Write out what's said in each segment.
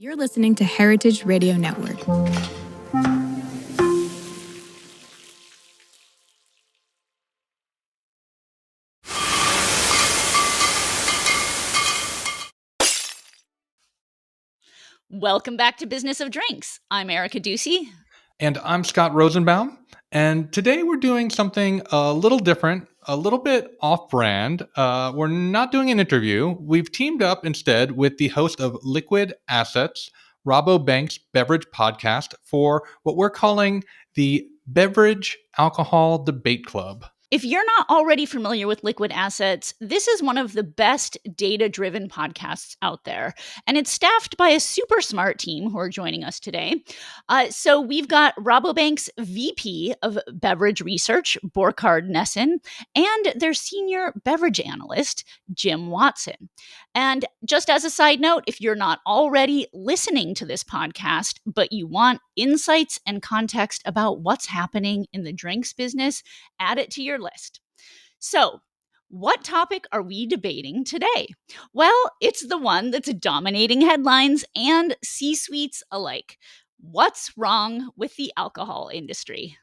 You're listening to Heritage Radio Network. Welcome back to Business of Drinks. I'm Erica Duecy. And I'm Scott Rosenbaum. And today we're doing something a little different, a little bit off-brand. We're not doing an interview. We've teamed up instead with the host of Liquid Assets, Rabobank's Beverage podcast, for what we're calling the Beverage Alcohol Debate Club. If you're not already familiar with Liquid Assets, this is one of the best data-driven podcasts out there. And it's staffed by a super smart team who are joining us today. So we've got Rabobank's VP of Beverage Research, Bourcard Nesin, and their senior beverage analyst, Jim Watson. And just as a side note, if you're not already listening to this podcast, but you want insights and context about what's happening in the drinks business, add it to your list. So, what topic are we debating today? Well, it's the one that's dominating headlines and C-suites alike. What's wrong with the alcohol industry?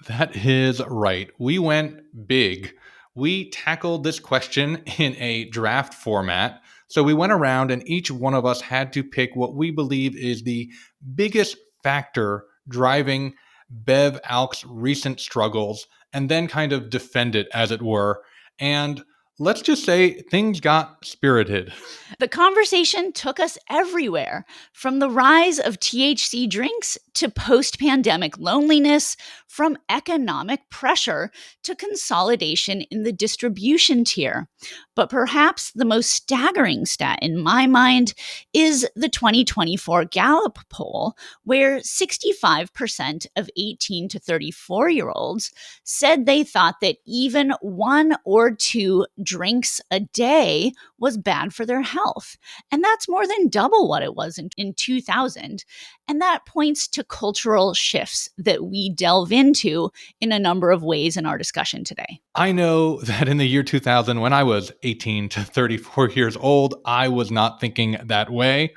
That is right. We went big. We tackled this question in a draft format. So we went around and each one of us had to pick what we believe is the biggest factor driving Bev-Alc's recent struggles and then kind of defend it, as it were. And let's just say things got spirited. The conversation took us everywhere, from the rise of THC drinks to post-pandemic loneliness, from economic pressure to consolidation in the distribution tier. But perhaps the most staggering stat in my mind is the 2024 Gallup poll, where 65% of 18 to 34-year-olds said they thought that even one or two drinks a day was bad for their health. And that's more than double what it was in 2000. And that points to cultural shifts that we delve into in a number of ways in our discussion today. I know that in the year 2000, when I was 18 to 34 years old, I was not thinking that way.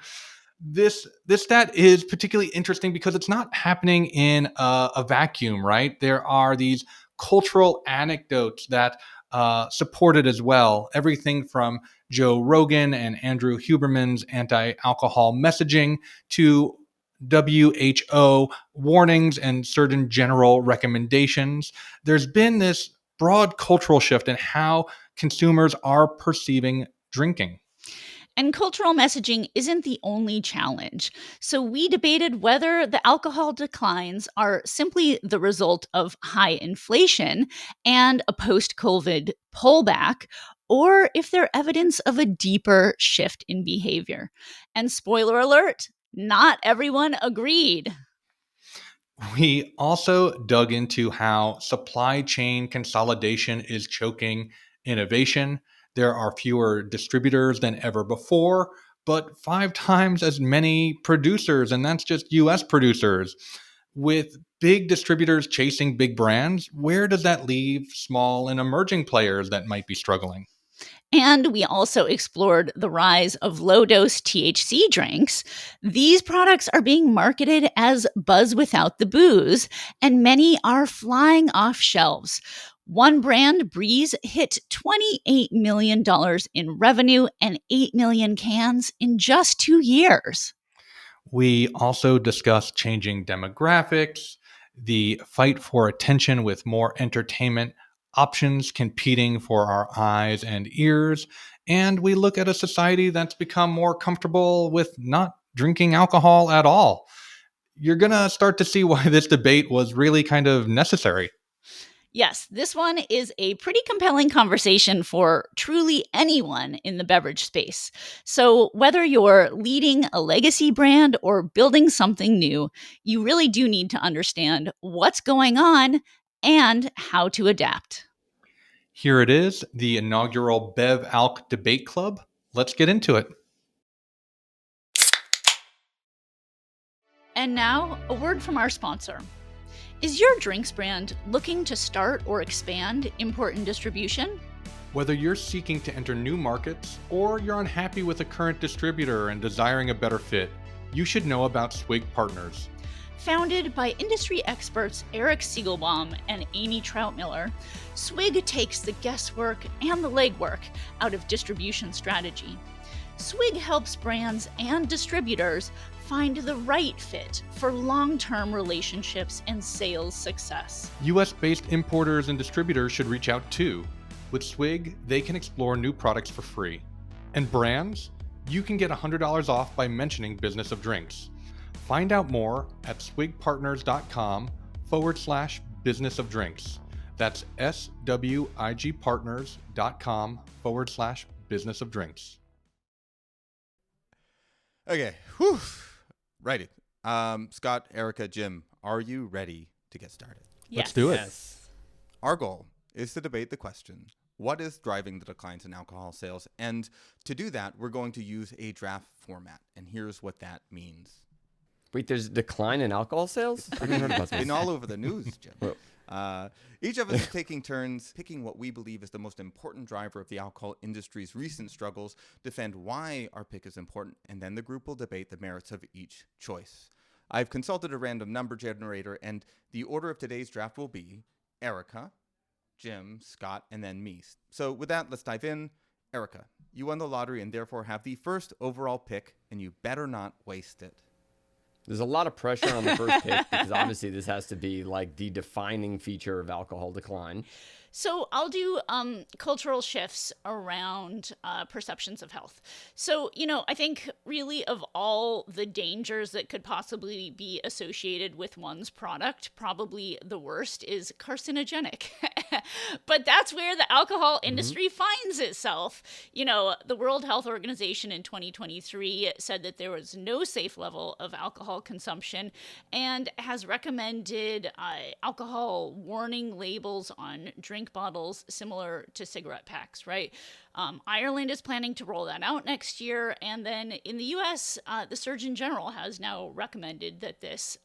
This stat is particularly interesting because it's not happening in a vacuum, right? There are these cultural anecdotes that support it as well. Everything from Joe Rogan and Andrew Huberman's anti-alcohol messaging to WHO warnings and certain general recommendations. There's been this broad cultural shift in how consumers are perceiving drinking. And cultural messaging isn't the only challenge. So we debated whether the alcohol declines are simply the result of high inflation and a post-COVID pullback, or if they're evidence of a deeper shift in behavior. And spoiler alert, not everyone agreed. We also dug into how supply chain consolidation is choking innovation. There are fewer distributors than ever before, but 5 times as many producers, and that's just US producers. With big distributors chasing big brands, where does that leave small and emerging players that might be struggling? And we also explored the rise of low-dose THC drinks. These products are being marketed as buzz without the booze, and many are flying off shelves. One brand, Breeze, hit $28 million in revenue and 8 million cans in just 2 years. We also discussed changing demographics, the fight for attention with more entertainment options competing for our eyes and ears, and we look at a society that's become more comfortable with not drinking alcohol at all. You're going to start to see why this debate was really kind of necessary. Yes, this one is a pretty compelling conversation for truly anyone in the beverage space. So, whether you're leading a legacy brand or building something new, you really do need to understand what's going on and how to adapt. Here it is, the inaugural Bev-Alc Debate Club. Let's get into it. And now, a word from our sponsor. Is your drinks brand looking to start or expand import and distribution? Whether you're seeking to enter new markets or you're unhappy with a current distributor and desiring a better fit, you should know about Swig Partners. Founded by industry experts Eric Siegelbaum and Amy Troutmiller, Swig takes the guesswork and the legwork out of distribution strategy. Swig helps brands and distributors find the right fit for long-term relationships and sales success. US-based importers and distributors should reach out too. With Swig, they can explore new products for free. And brands, you can get $100 off by mentioning Business of Drinks. Find out more at swigpartners.com/business of drinks. That's swigpartners.com/business of drinks. Okay, whew. Righty. Scott, Erica, Jim, are you ready to get started? Let's do it. Yes. Our goal is to debate the question, what is driving the declines in alcohol sales? And to do that, we're going to use a draft format. And here's what that means. Wait, there's a decline in alcohol sales? I haven't heard about It's been this. all over the news, Jim. Each of us is taking turns picking what we believe is the most important driver of the alcohol industry's recent struggles, defend why our pick is important, and then the group will debate the merits of each choice. I've consulted a random number generator, and the order of today's draft will be Erica, Jim, Scott, and then me. So with that, let's dive in. Erica, you won the lottery and therefore have the first overall pick, and you better not waste it. There's a lot of pressure on the first pick because obviously this has to be like the defining feature of alcohol decline. So I'll do cultural shifts around perceptions of health. So, I think really of all the dangers that could possibly be associated with one's product, probably the worst is carcinogenic. But that's where the alcohol industry finds itself. The World Health Organization in 2023 said that there was no safe level of alcohol consumption and has recommended alcohol warning labels on drink bottles similar to cigarette packs, right? Ireland is planning to roll that out next year. And then in the US, the Surgeon General has now recommended that this,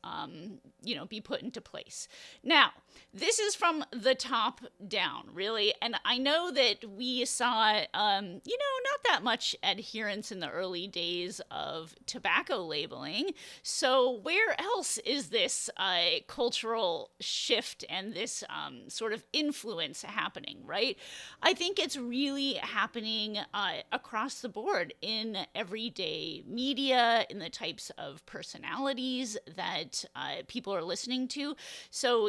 be put into place. Now, this is from the top down, really. And I know that we saw, not that much adherence in the early days of tobacco labeling. So where else is this cultural shift and this sort of influence happening, right? I think it's really happening across the board in everyday media, in the types of personalities that people are listening to. So,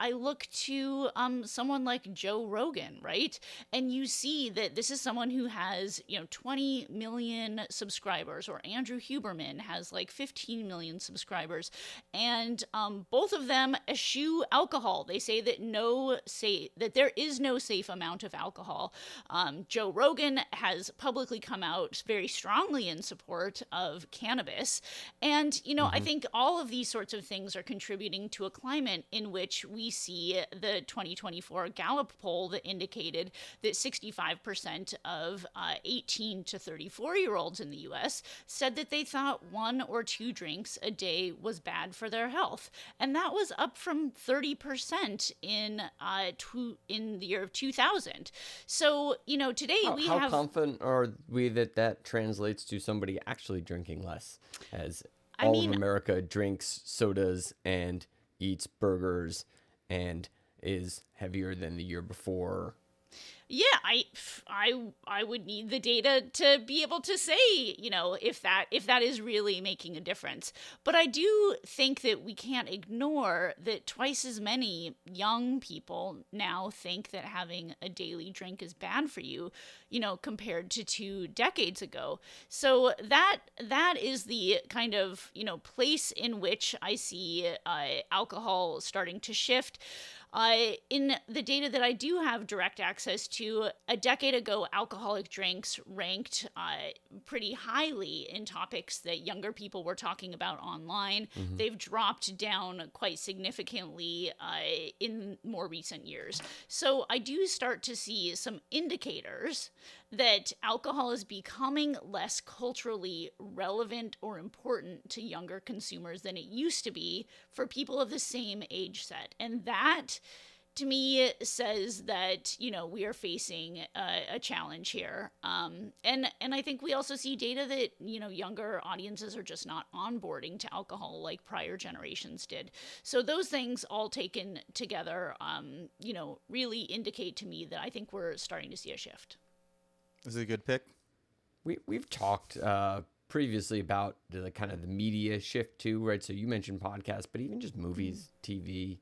I look to someone like Joe Rogan, right? And you see that this is someone who has, 20 million subscribers, or Andrew Huberman has like 15 million subscribers. And both of them eschew alcohol. They say that that there is no safe amount of alcohol. Joe Rogan has publicly come out very strongly in support of cannabis. And, I think all of these sorts of things are contributing to a climate in which we see the 2024 Gallup poll that indicated that 65% of 18 to 34-year-olds in the U.S. said that they thought 1 or 2 drinks a day was bad for their health. And that was up from 30% in the year of 2000. So, today How confident are we that translates to somebody actually drinking less, as all of America drinks sodas and eats burgers and is heavier than the year before? Yeah, I would need the data to be able to say, if that is really making a difference. But I do think that we can't ignore that twice as many young people now think that having a daily drink is bad for you, compared to 2 decades ago. So that is the kind of, place in which I see alcohol starting to shift. In the data that I do have direct access to, a decade ago, alcoholic drinks ranked pretty highly in topics that younger people were talking about online. They've dropped down quite significantly in more recent years. So I do start to see some indicators that alcohol is becoming less culturally relevant or important to younger consumers than it used to be for people of the same age set. And that to me says that, we are facing a challenge here. And I think we also see data that, younger audiences are just not onboarding to alcohol like prior generations did. So those things all taken together, really indicate to me that I think we're starting to see a shift. This is a good pick. We've talked previously about the kind of the media shift too, right? So you mentioned podcasts, but even just movies, TV,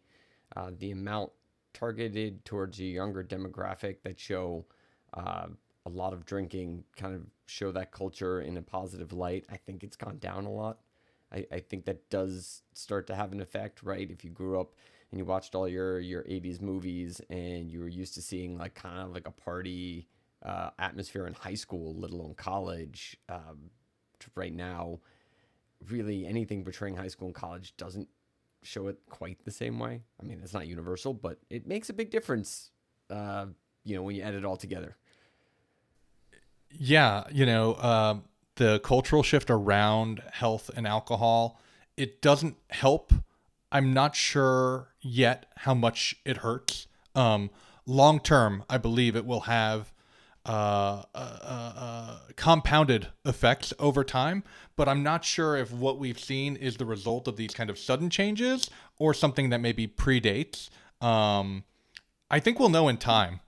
the amount targeted towards a younger demographic that show a lot of drinking, kind of show that culture in a positive light. I think it's gone down a lot. I think that does start to have an effect, right? If you grew up and you watched all your 80s movies and you were used to seeing like kind of like a party atmosphere in high school, let alone college, right now, really anything portraying high school and college doesn't show it quite the same way. I mean, it's not universal, but it makes a big difference, when you add it all together. Yeah, the cultural shift around health and alcohol, it doesn't help. I'm not sure yet how much it hurts. Long term, I believe it will have compounded effects over time, but I'm not sure if what we've seen is the result of these kind of sudden changes or something that maybe predates. I think we'll know in time,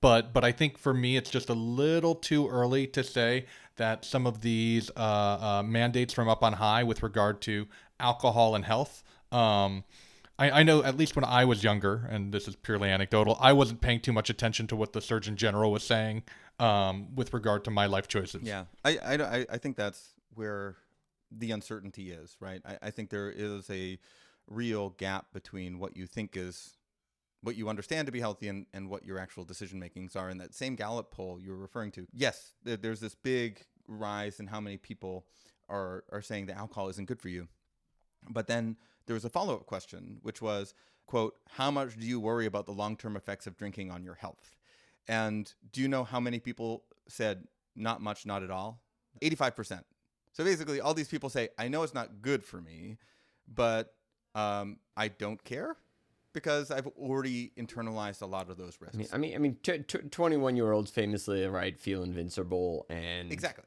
but I think for me it's just a little too early to say that some of these mandates from up on high with regard to alcohol and health. I know at least when I was younger, and this is purely anecdotal, I wasn't paying too much attention to what the Surgeon General was saying with regard to my life choices. Yeah, I think that's where the uncertainty is, right? I think there is a real gap between what you think is what you understand to be healthy and what your actual decision makings are. In that same Gallup poll you were referring to, yes, there's this big rise in how many people are saying that alcohol isn't good for you. But then there was a follow-up question, which was, quote, how much do you worry about the long-term effects of drinking on your health? And do you know how many people said not much, not at all? 85%. So basically all these people say, I know it's not good for me, but I don't care because I've already internalized a lot of those risks. I mean, 21-year-olds famously, right, feel invincible, and exactly.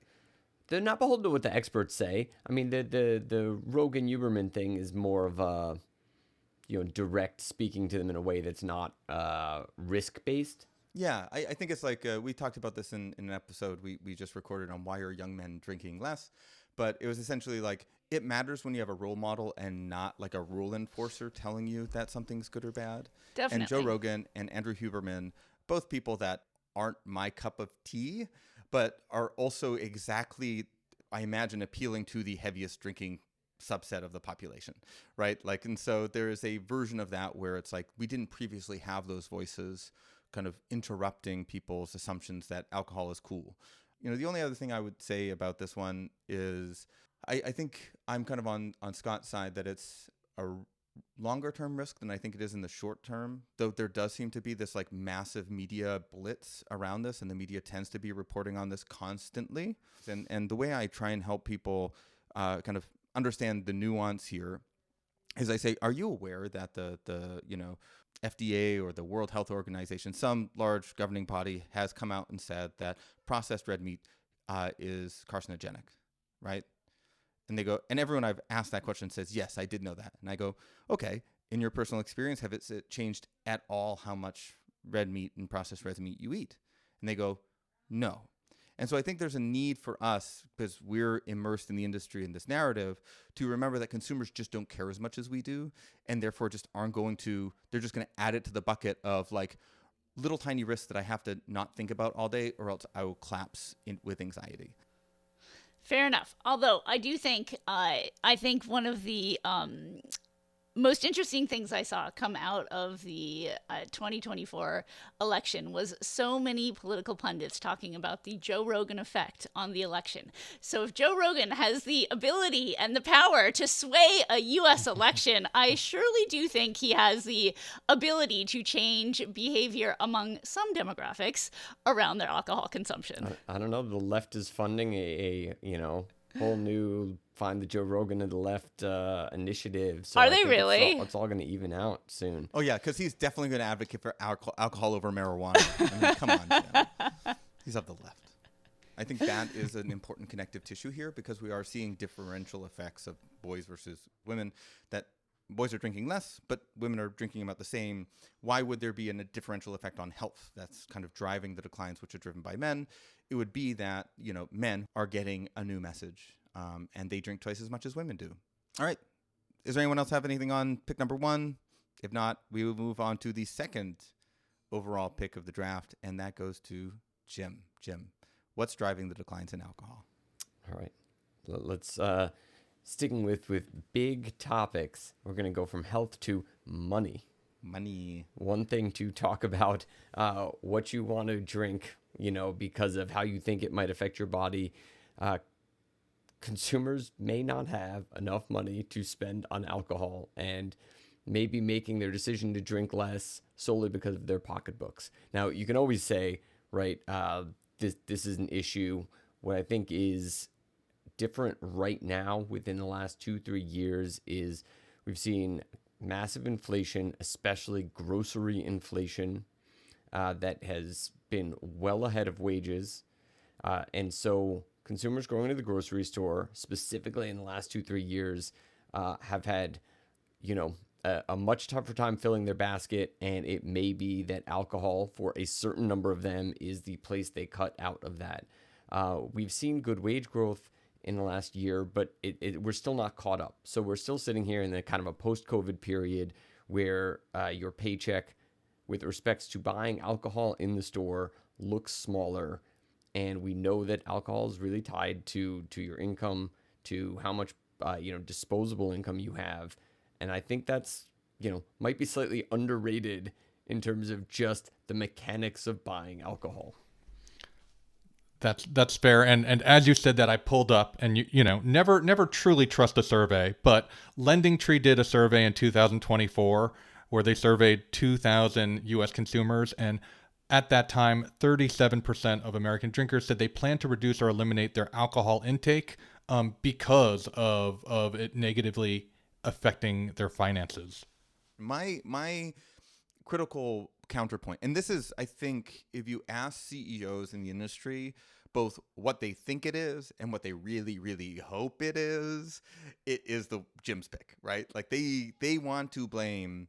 They're not beholden to what the experts say. I mean, the Rogan Huberman thing is more of a, direct speaking to them in a way that's not risk-based. Yeah, I think it's like we talked about this in an episode we just recorded on why are young men drinking less. But it was essentially like it matters when you have a role model and not like a rule enforcer telling you that something's good or bad. Definitely. And Joe Rogan and Andrew Huberman, both people that aren't my cup of tea, but are also exactly, I imagine, appealing to the heaviest drinking subset of the population, right? Like, and so there is a version of that where it's like we didn't previously have those voices kind of interrupting people's assumptions that alcohol is cool. The only other thing I would say about this one is I think I'm kind of on Scott's side that it's a longer term risk than I think it is in the short term, though there does seem to be this like massive media blitz around this, and the media tends to be reporting on this constantly. And the way I try and help people kind of understand the nuance here is I say, are you aware that the FDA or the World Health Organization, some large governing body, has come out and said that processed red meat is carcinogenic, right? And they go, and everyone I've asked that question says, yes, I did know that. And I go, okay, in your personal experience, have it changed at all how much red meat and processed red meat you eat? And they go, no. And so I think there's a need for us, because we're immersed in the industry in this narrative, to remember that consumers just don't care as much as we do, and therefore just aren't going to, they're just going to add it to the bucket of like little tiny risks that I have to not think about all day, or else I will collapse with anxiety. Fair enough. Although I do think, I think one of the most interesting things I saw come out of the 2024 election was so many political pundits talking about the Joe Rogan effect on the election. So if Joe Rogan has the ability and the power to sway a U.S. election, I surely do think he has the ability to change behavior among some demographics around their alcohol consumption. I don't know. The left is funding a whole new find the Joe Rogan of the left initiative. So Are I they think really? It's all going to even out soon. Oh, yeah, because he's definitely going to advocate for alcohol over marijuana. I mean, come on, Jim. He's of the left. I think that is an important connective tissue here because we are seeing differential effects of boys versus women, that boys are drinking less, but women are drinking about the same. Why would there be a differential effect on health that's kind of driving the declines, which are driven by men? It would be that, men are getting a new message, and they drink twice as much as women do. All right. Is there anyone else have anything on pick number 1? If not, we will move on to the second overall pick of the draft, and that goes to Jim. Jim, what's driving the declines in alcohol? All right. Let's sticking with big topics. We're going to go from health to money. Money. One thing to talk about, what you want to drink, because of how you think it might affect your body. Consumers may not have enough money to spend on alcohol and may be making their decision to drink less solely because of their pocketbooks. Now, you can always say, right, this is an issue. What I think is different right now within the last 2-3 years is we've seen massive inflation, especially grocery inflation, that has been well ahead of wages. And so consumers going to the grocery store, specifically in the last 2-3 years, have had, a much tougher time filling their basket. And it may be that alcohol, for a certain number of them, is the place they cut out of that. We've seen good wage growth in the last year, but we're still not caught up. So we're still sitting here in a kind of a post-COVID period where your paycheck with respects to buying alcohol in the store looks smaller. And we know that alcohol is really tied to your income, to how much disposable income you have. And I think that's, might be slightly underrated in terms of just the mechanics of buying alcohol. That's fair. And as you said that, I pulled up, and never truly trust a survey, but LendingTree did a survey in 2024 where they surveyed 2,000 U.S. consumers, and at that time, 37% of American drinkers said they plan to reduce or eliminate their alcohol intake because of it negatively affecting their finances. My critical counterpoint, and this is, I think, if you ask CEOs in the industry both what they think it is and what they really, really hope it is the Jim's pick, right? Like they want to blame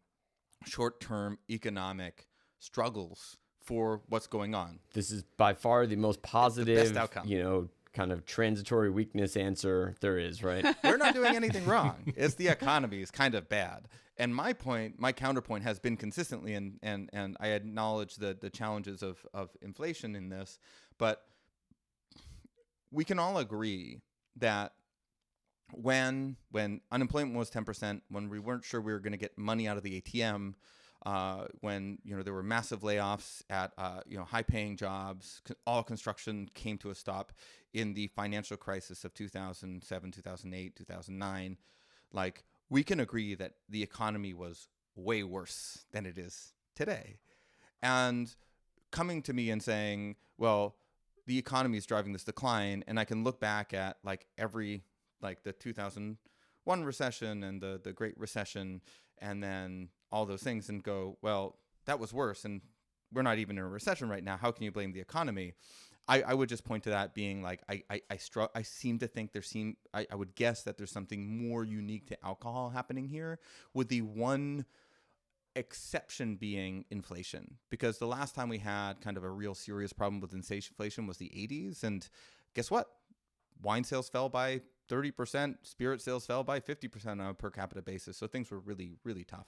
short-term economic struggles for what's going on. This is by far the most positive, the best outcome. Kind of transitory weakness answer there is, right? We're not doing anything wrong. It's the economy is kind of bad. And my counterpoint has been consistently, and I acknowledge the challenges of inflation in this, but we can all agree that when unemployment was 10%, when we weren't sure we were going to get money out of the ATM, when there were massive layoffs at high-paying jobs, all construction came to a stop in the financial crisis of 2007, 2008, 2009. Like, we can agree that the economy was way worse than it is today. And coming to me and saying, well, the economy is driving this decline, and I can look back at the 2001 recession and the Great Recession, and then all those things, and go, well, that was worse, and we're not even in a recession right now. How can you blame the economy? I would just point to that being like, I seem to think I would guess that there's something more unique to alcohol happening here, with the one exception being inflation. Because the last time we had kind of a real serious problem with inflation was the 80s, and guess what? Wine sales fell by 30%, spirit sales fell by 50% on a per capita basis. So things were really, really tough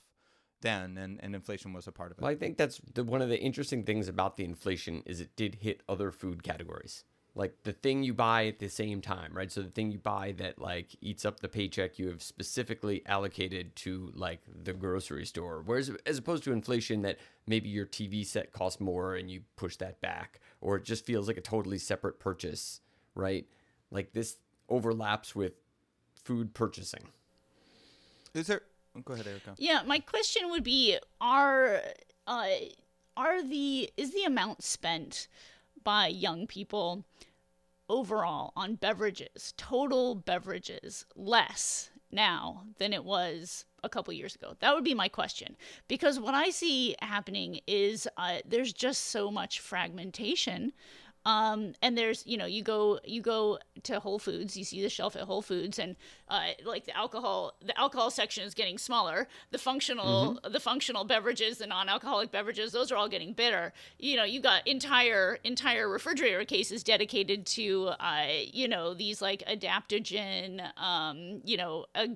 then, and inflation was a part of it. Well, I think that's one of the interesting things about the inflation is it did hit other food categories. Like the thing you buy at the same time, right? So the thing you buy that like eats up the paycheck you have specifically allocated to like the grocery store. Whereas as opposed to inflation that maybe your TV set costs more and you push that back, or it just feels like a totally separate purchase, right? Like this overlaps with food purchasing. Go ahead, Erica. Yeah, my question would be: is the amount spent by young people overall on beverages, total beverages, less now than it was a couple years ago? That would be my question. Because what I see happening is there's just so much fragmentation. And there's, you go to Whole Foods, you see the shelf at Whole Foods, and like the alcohol section is getting smaller. The functional beverages, the non-alcoholic beverages, those are all getting bitter. You got entire refrigerator cases dedicated to these like adaptogen,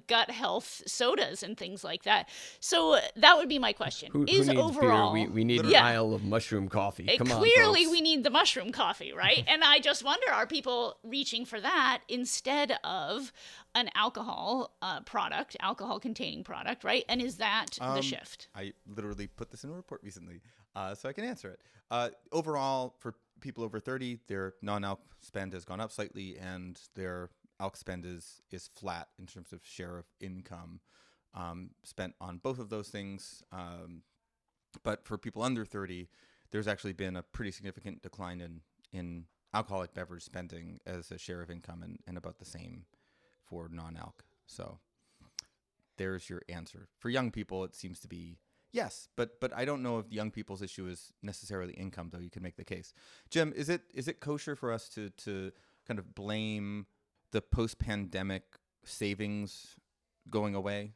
gut health sodas and things like that. So that would be my question. Who needs overall beer? We need an aisle of mushroom coffee. Come on, clearly folks. we need the mushroom coffee, right? And I just wonder, are people reaching for that instead of an alcohol product, alcohol-containing product, right? And is that the shift? I literally put this in a report recently, so I can answer it. Overall, for people over 30, their non-alc spend has gone up slightly, and their alc spend is flat in terms of share of income spent on both of those things. But for people under 30, there's actually been a pretty significant decline in alcoholic beverage spending as a share of income, and about the same for non-alc. So there's your answer. For young people, it seems to be yes, but I don't know if young people's issue is necessarily income, though you can make the case. Jim, is it kosher for us to kind of blame the post-pandemic savings going away,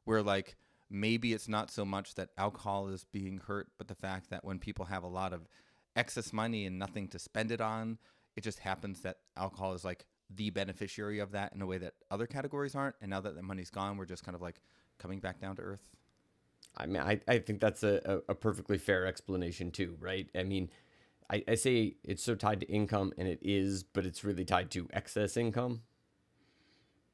where like maybe it's not so much that alcohol is being hurt, but the fact that when people have a lot of excess money and nothing to spend it on, it just happens that alcohol is like the beneficiary of that in a way that other categories aren't. And now that the money's gone, we're just kind of like coming back down to earth. I mean, I think that's a perfectly fair explanation too, right? I mean, I say it's so tied to income, and it is, but it's really tied to excess income,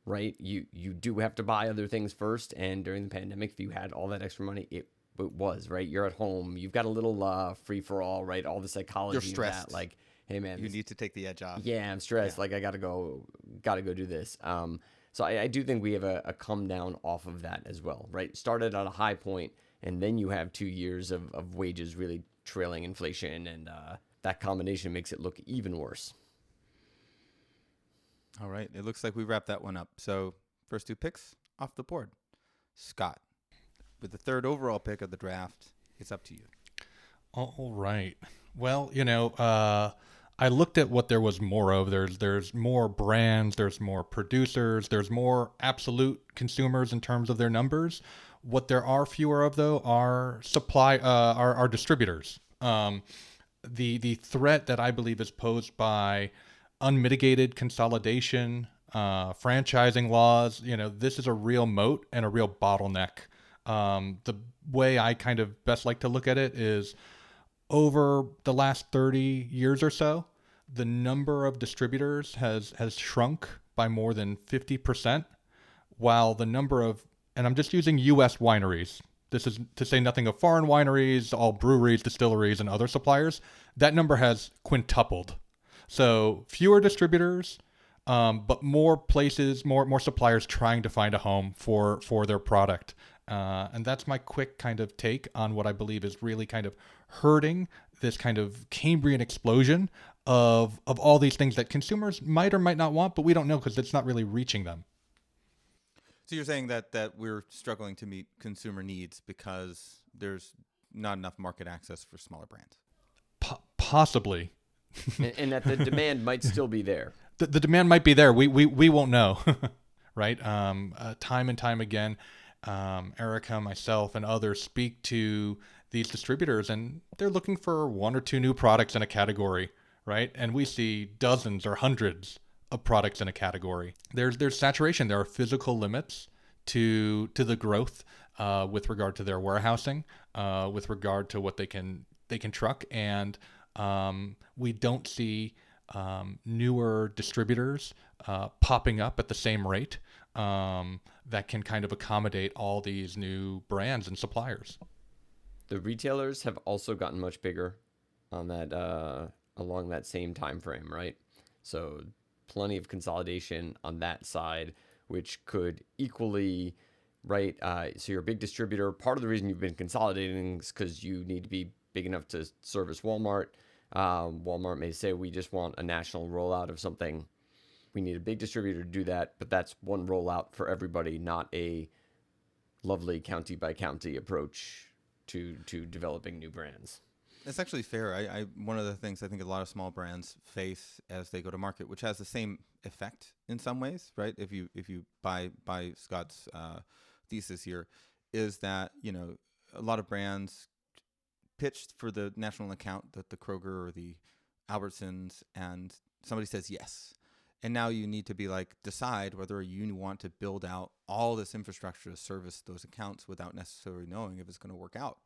right? You do have to buy other things first, and during the pandemic, if you had all that extra money, it was, right? You're at home, you've got a little free for all, right? All the psychology. You're stressed. Of that, like, hey man, you need to take the edge off. Yeah, I'm stressed. Yeah. Like I gotta go do this. So I do think we have a come down off of that as well, right? Started at a high point, and then you have 2 years of wages really trailing inflation, and that combination makes it look even worse. All right, it looks like we wrapped that one up. So first two picks off the board. Scott, with the third overall pick of the draft, it's up to you. All right. Well, I looked at what there was more of. There's more brands, there's more producers, there's more absolute consumers in terms of their numbers. What there are fewer of, though, are are distributors. The threat that I believe is posed by unmitigated consolidation, franchising laws, this is a real moat and a real bottleneck. The way I kind of best like to look at it is, over the last 30 years or so, the number of distributors has shrunk by more than 50%, while the number of, and I'm just using U.S. wineries, this is to say nothing of foreign wineries, all breweries, distilleries, and other suppliers, that number has quintupled. So fewer distributors, but more places, more suppliers trying to find a home for their product. And that's my quick kind of take on what I believe is really kind of hurting this kind of Cambrian explosion of all these things that consumers might or might not want, but we don't know because it's not really reaching them. So you're saying that we're struggling to meet consumer needs because there's not enough market access for smaller brands? Possibly. and that the demand might still be there. The demand might be there. We won't know, right? Time and time again, Erica, myself, and others speak to these distributors, and they're looking for one or two new products in a category, right? And we see dozens or hundreds of products in a category. There's saturation. There are physical limits to the growth with regard to their warehousing, with regard to what they can truck, and we don't see newer distributors popping up at the same rate that can kind of accommodate all these new brands and suppliers. The retailers have also gotten much bigger on that along that same time frame, right? So plenty of consolidation on that side, which could equally, right? So you're a big distributor. Part of the reason you've been consolidating is because you need to be big enough to service Walmart. Walmart may say, we just want a national rollout of something. We need a big distributor to do that, but that's one rollout for everybody, not a lovely county by county approach to developing new brands. It's actually fair. I one of the things I think a lot of small brands face as they go to market, which has the same effect in some ways, right? If you buy Scott's thesis here, is that a lot of brands pitched for the national account, the Kroger or the Albertsons, and somebody says yes. And now you need to be decide whether you want to build out all this infrastructure to service those accounts without necessarily knowing if it's going to work out.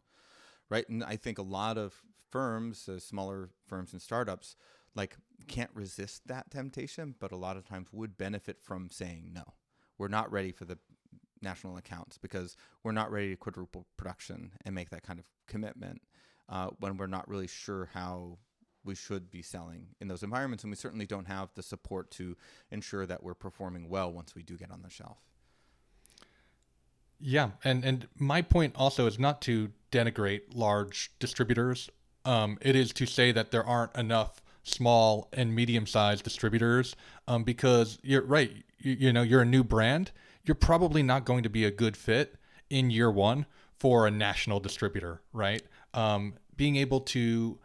Right. And I think a lot of firms, smaller firms and startups, can't resist that temptation, but a lot of times would benefit from saying, no, we're not ready for the national accounts because we're not ready to quadruple production and make that kind of commitment when we're not really sure how we should be selling in those environments. And we certainly don't have the support to ensure that we're performing well once we do get on the shelf. Yeah, and my point also is not to denigrate large distributors. It is to say that there aren't enough small and medium-sized distributors because you're right. You're a new brand. You're probably not going to be a good fit in year one for a national distributor, right? Being able to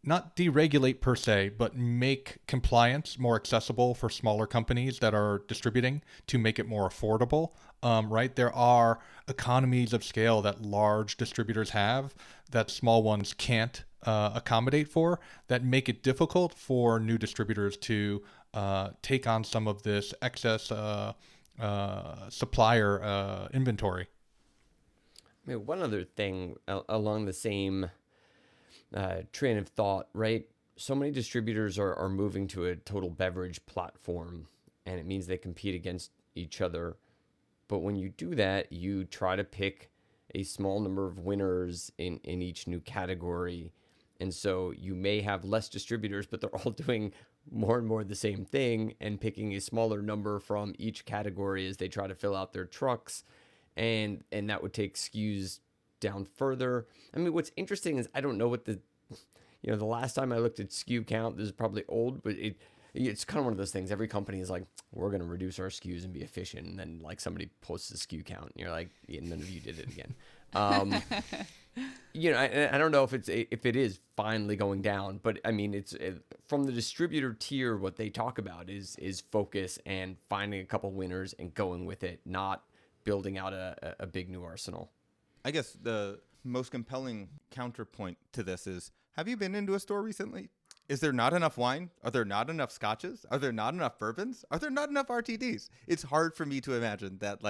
not deregulate per se, but make compliance more accessible for smaller companies that are distributing to make it more affordable, right? There are economies of scale that large distributors have that small ones can't accommodate for, that make it difficult for new distributors to take on some of this excess supplier inventory. I mean, one other thing along the same train of thought, right? So many distributors are moving to a total beverage platform, and it means they compete against each other. But when you do that, you try to pick a small number of winners in each new category. And so you may have less distributors, but they're all doing more and more the same thing and picking a smaller number from each category as they try to fill out their trucks. And that would take SKUs down further. I mean, what's interesting is I don't know what the last time I looked at SKU count, this is probably old, but it's kind of one of those things. Every company is like, we're going to reduce our SKUs and be efficient. And then somebody posts a SKU count and you're like, yeah, none of you did it again. I don't know if it is finally going down, but I mean, it's from the distributor tier. What they talk about is focus and finding a couple winners and going with it, not building out a big new arsenal. I guess the most compelling counterpoint to this is, have you been into a store recently? Is there not enough wine? Are there not enough scotches? Are there not enough bourbons? Are there not enough RTDs? It's hard for me to imagine that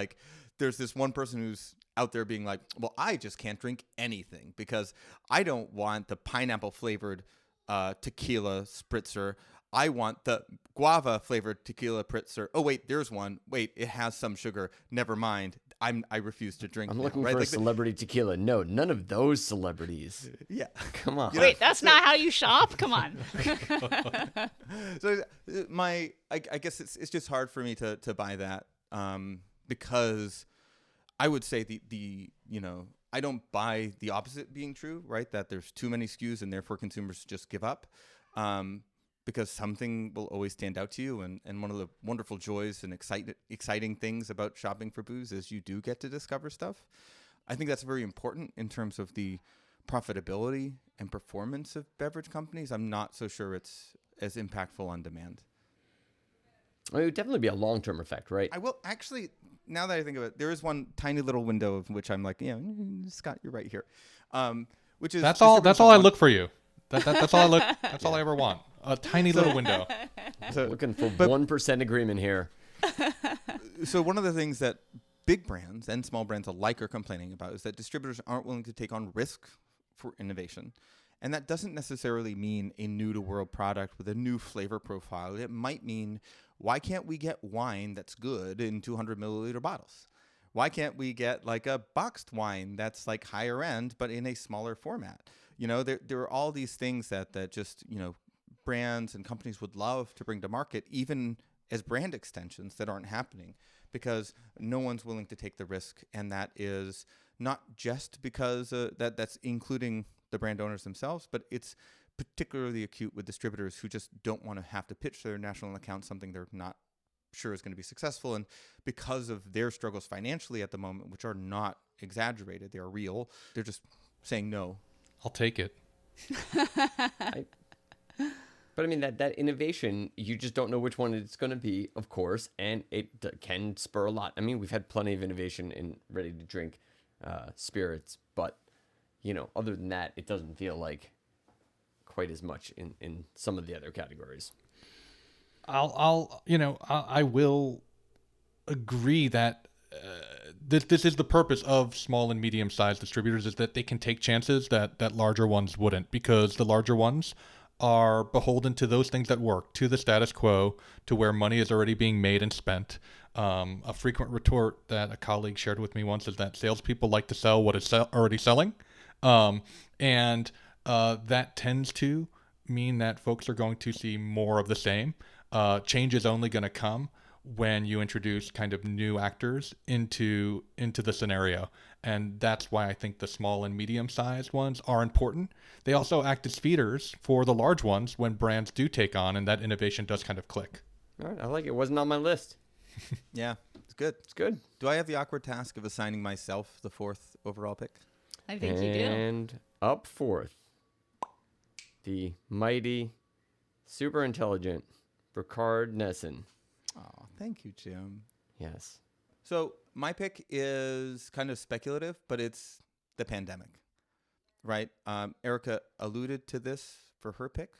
there's this one person who's out there being like, well, I just can't drink anything because I don't want the pineapple flavored tequila spritzer. I want the guava flavored tequila spritzer. Oh, wait, there's one. Wait, it has some sugar. Never mind. I refuse to drink. I'm looking for a celebrity tequila. No, none of those celebrities. Yeah. Come on. Wait, that's not how you shop? Come on. So I guess it's just hard for me to buy that because I would say I don't buy the opposite being true, right? That there's too many SKUs and therefore consumers just give up. Because something will always stand out to you. And one of the wonderful joys and exciting things about shopping for booze is you do get to discover stuff. I think that's very important in terms of the profitability and performance of beverage companies. I'm not so sure it's as impactful on demand. Well, it would definitely be a long-term effect, right? I will actually, now that I think of it, there is one tiny little window of which I'm like, Scott, you're right here. Which is that's all I look for you. That's all I look. That's all I ever want. A tiny little window. So looking for 1% agreement here. So one of the things that big brands and small brands alike are complaining about is that distributors aren't willing to take on risk for innovation. And that doesn't necessarily mean a new-to-world product with a new flavor profile. It might mean, why can't we get wine that's good in 200 milliliter bottles? Why can't we get a boxed wine that's higher end but in a smaller format? There are all these things that just, brands and companies would love to bring to market, even as brand extensions that aren't happening because no one's willing to take the risk. And that is not just because that's including the brand owners themselves, but it's particularly acute with distributors who just don't want to have to pitch their national account something they're not sure is going to be successful. And because of their struggles financially at the moment, which are not exaggerated, they are real, they're just saying no. I'll take it. But I mean, that innovation, you just don't know which one it's going to be, of course, and it can spur a lot. I mean, we've had plenty of innovation in ready-to-drink spirits, but, other than that, it doesn't feel like quite as much in some of the other categories. I will agree that this is the purpose of small and medium-sized distributors, is that they can take chances that larger ones wouldn't, because the larger ones are beholden to those things that work, to the status quo, to where money is already being made and spent. A frequent retort that a colleague shared with me once is that salespeople like to sell what is already selling. And that tends to mean that folks are going to see more of the same. Change is only going to come when you introduce kind of new actors into the scenario. And that's why I think the small and medium-sized ones are important. They also act as feeders for the large ones when brands do take on and that innovation does kind of click. All right, I like it. It wasn't on my list. Yeah, it's good. It's good. Do I have the awkward task of assigning myself the 4th overall pick? I think you do. And up 4th, the mighty, super intelligent Bourcard Nesin. Oh, thank you, Jim. Yes. So my pick is kind of speculative, but it's the pandemic, right? Erica alluded to this for her pick,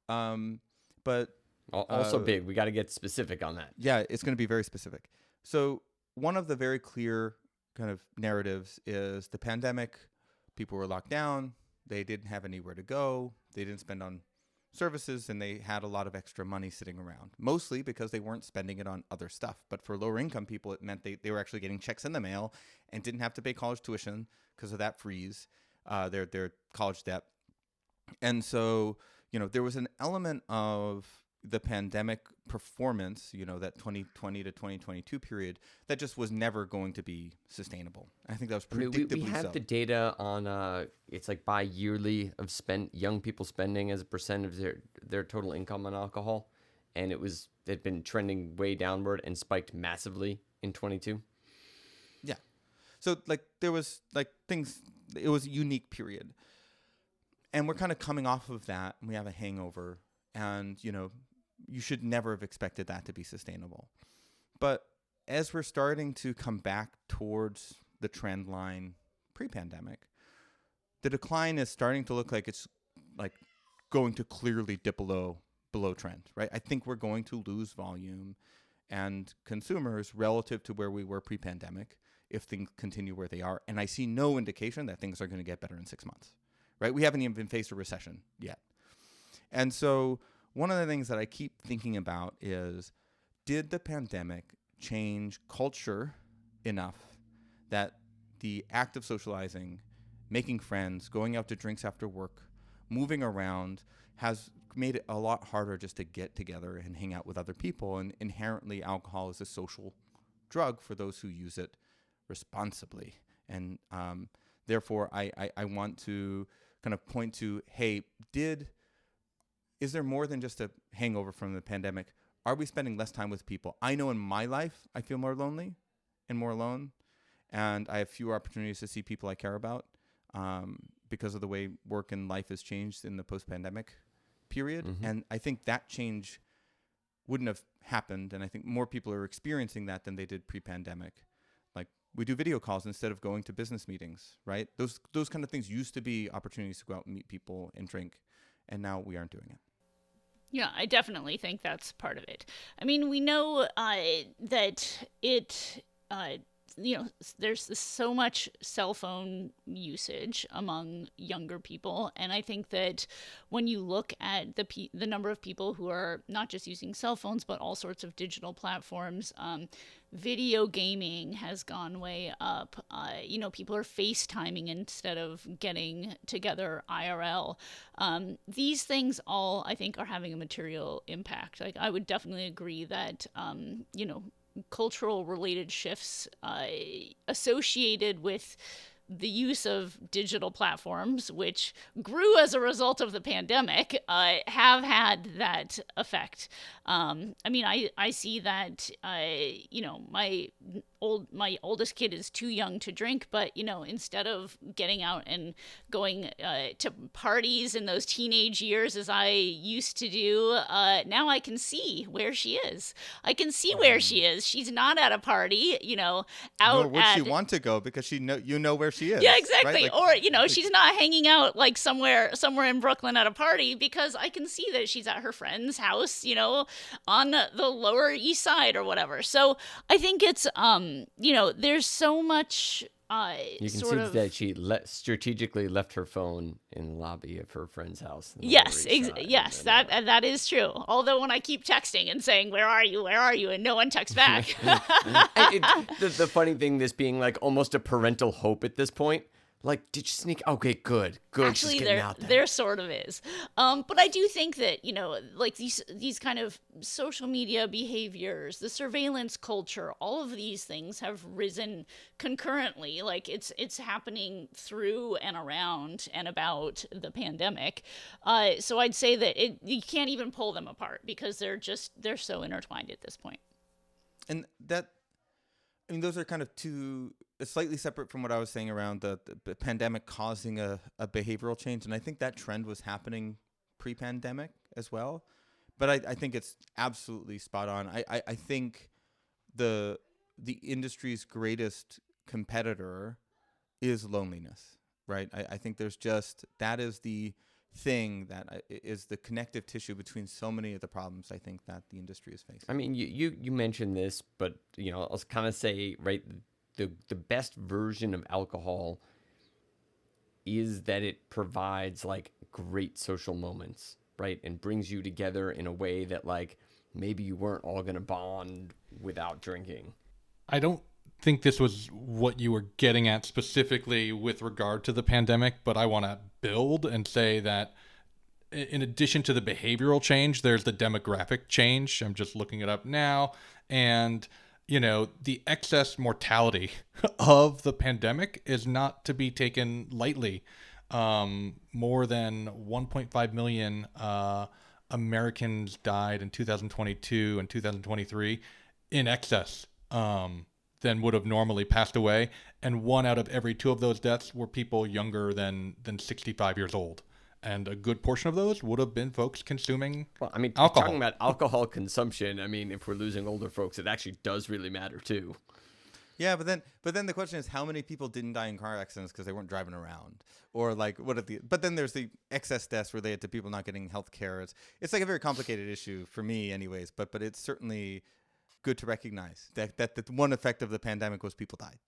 but also big. We got to get specific on that. Yeah, it's going to be very specific. So one of the very clear kind of narratives is the pandemic. People were locked down. They didn't have anywhere to go. They didn't spend on services, and they had a lot of extra money sitting around, mostly because they weren't spending it on other stuff. But for lower income people, it meant they were actually getting checks in the mail and didn't have to pay college tuition because of that freeze, their college debt. And so, there was an element of the pandemic performance, that 2020 to 2022 period, that just was never going to be sustainable. I think that was predictably we have so. the data on it's like bi-yearly of young people spending as a percent of their total income on alcohol, and it'd been trending way downward and spiked massively in 22. Yeah. So there was things, it was a unique period. And we're kind of coming off of that, and we have a hangover, and you should never have expected that to be sustainable. But as we're starting to come back towards the trend line pre-pandemic, the decline is starting to look like it's going to clearly dip below trend, right? I think we're going to lose volume and consumers relative to where we were pre-pandemic if things continue where they are. And I see no indication that things are going to get better in 6 months, right? We haven't even been faced a recession yet. And so one of the things that I keep thinking about is, did the pandemic change culture enough that the act of socializing, making friends, going out to drinks after work, moving around has made it a lot harder just to get together and hang out with other people? And inherently, alcohol is a social drug for those who use it responsibly. And therefore, I want to kind of point to, hey, is there more than just a hangover from the pandemic? Are we spending less time with people? I know in my life, I feel more lonely and more alone, and I have fewer opportunities to see people I care about because of the way work and life has changed in the post-pandemic period. Mm-hmm. And I think that change wouldn't have happened, and I think more people are experiencing that than they did pre-pandemic. Like, we do video calls instead of going to business meetings, right? Those kind of things used to be opportunities to go out and meet people and drink, and now we aren't doing it. Yeah, I definitely think that's part of it. I mean, we know that there's so much cell phone usage among younger people, and I think that when you look at the number of people who are not just using cell phones but all sorts of digital platforms, video gaming has gone way up. People are FaceTiming instead of getting together IRL. These things all, I think, are having a material impact. Like, I would definitely agree that cultural related shifts associated with the use of digital platforms, which grew as a result of the pandemic, have had that effect. I mean, I see that, my oldest kid is too young to drink, but, instead of getting out and going to parties in those teenage years as I used to do, now I can see where she is. I can see where she is. She's not at a party, out Nor would at... she want to go because you know where she is. Yeah, exactly. Right? Or, she's not hanging out like somewhere in Brooklyn at a party, because I can see that she's at her friend's house, on the Lower East Side or whatever. So I think it's, there's so much... you can see that she strategically left her phone in the lobby of her friend's house. Yes, that is true. Although when I keep texting and saying, where are you, and no one texts back. The funny thing, this being like almost a parental hope at this point. Like, did you sneak? Okay, good. Actually, there sort of is. But I do think that, like these kind of social media behaviors, the surveillance culture, all of these things have risen concurrently. Like it's happening through and around and about the pandemic. So I'd say that you can't even pull them apart, because they're so intertwined at this point. And those are kind of two slightly separate from what I was saying around the pandemic causing a behavioral change. And I think that trend was happening pre-pandemic as well. But I think it's absolutely spot on. I think the industry's greatest competitor is loneliness, right? I think that is the thing that is the connective tissue between so many of the problems I think that the industry is facing. I mean, you mentioned this, but I'll kind of say, right, the best version of alcohol is that it provides like great social moments, right, and brings you together in a way that like maybe you weren't all gonna bond without drinking. I don't think this was what you were getting at specifically with regard to the pandemic, but I want to build and say that in addition to the behavioral change, there's the demographic change. I'm just looking it up now. And, the excess mortality of the pandemic is not to be taken lightly. More than 1.5 million Americans died in 2022 and 2023 in excess than would have normally passed away. And 1 out of every 2 of those deaths were people younger than 65 years old. And a good portion of those would have been folks consuming alcohol. Talking about alcohol consumption, if we're losing older folks, it actually does really matter too. Yeah, but then the question is, how many people didn't die in car accidents because they weren't driving around, or like but then there's the excess deaths related to people not getting health care. It's like a very complicated issue for me, anyways. But it's certainly good to recognize that the one effect of the pandemic was people died,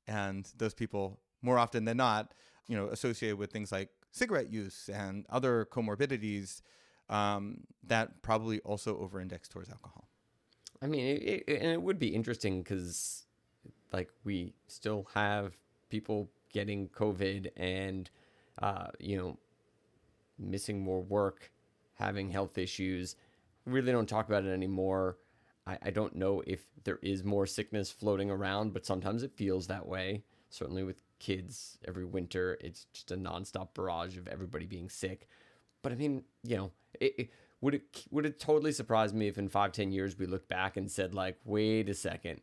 and those people more often than not, associated with things like cigarette use and other comorbidities that probably also over-index towards alcohol. It would be interesting because, like, we still have people getting COVID and, missing more work, having health issues. We really don't talk about it anymore. I don't know if there is more sickness floating around, but sometimes it feels that way. Certainly with kids every winter, it's just a nonstop barrage of everybody being sick. But would it totally surprise me if in 5-10 years we look back and said, like, wait a second,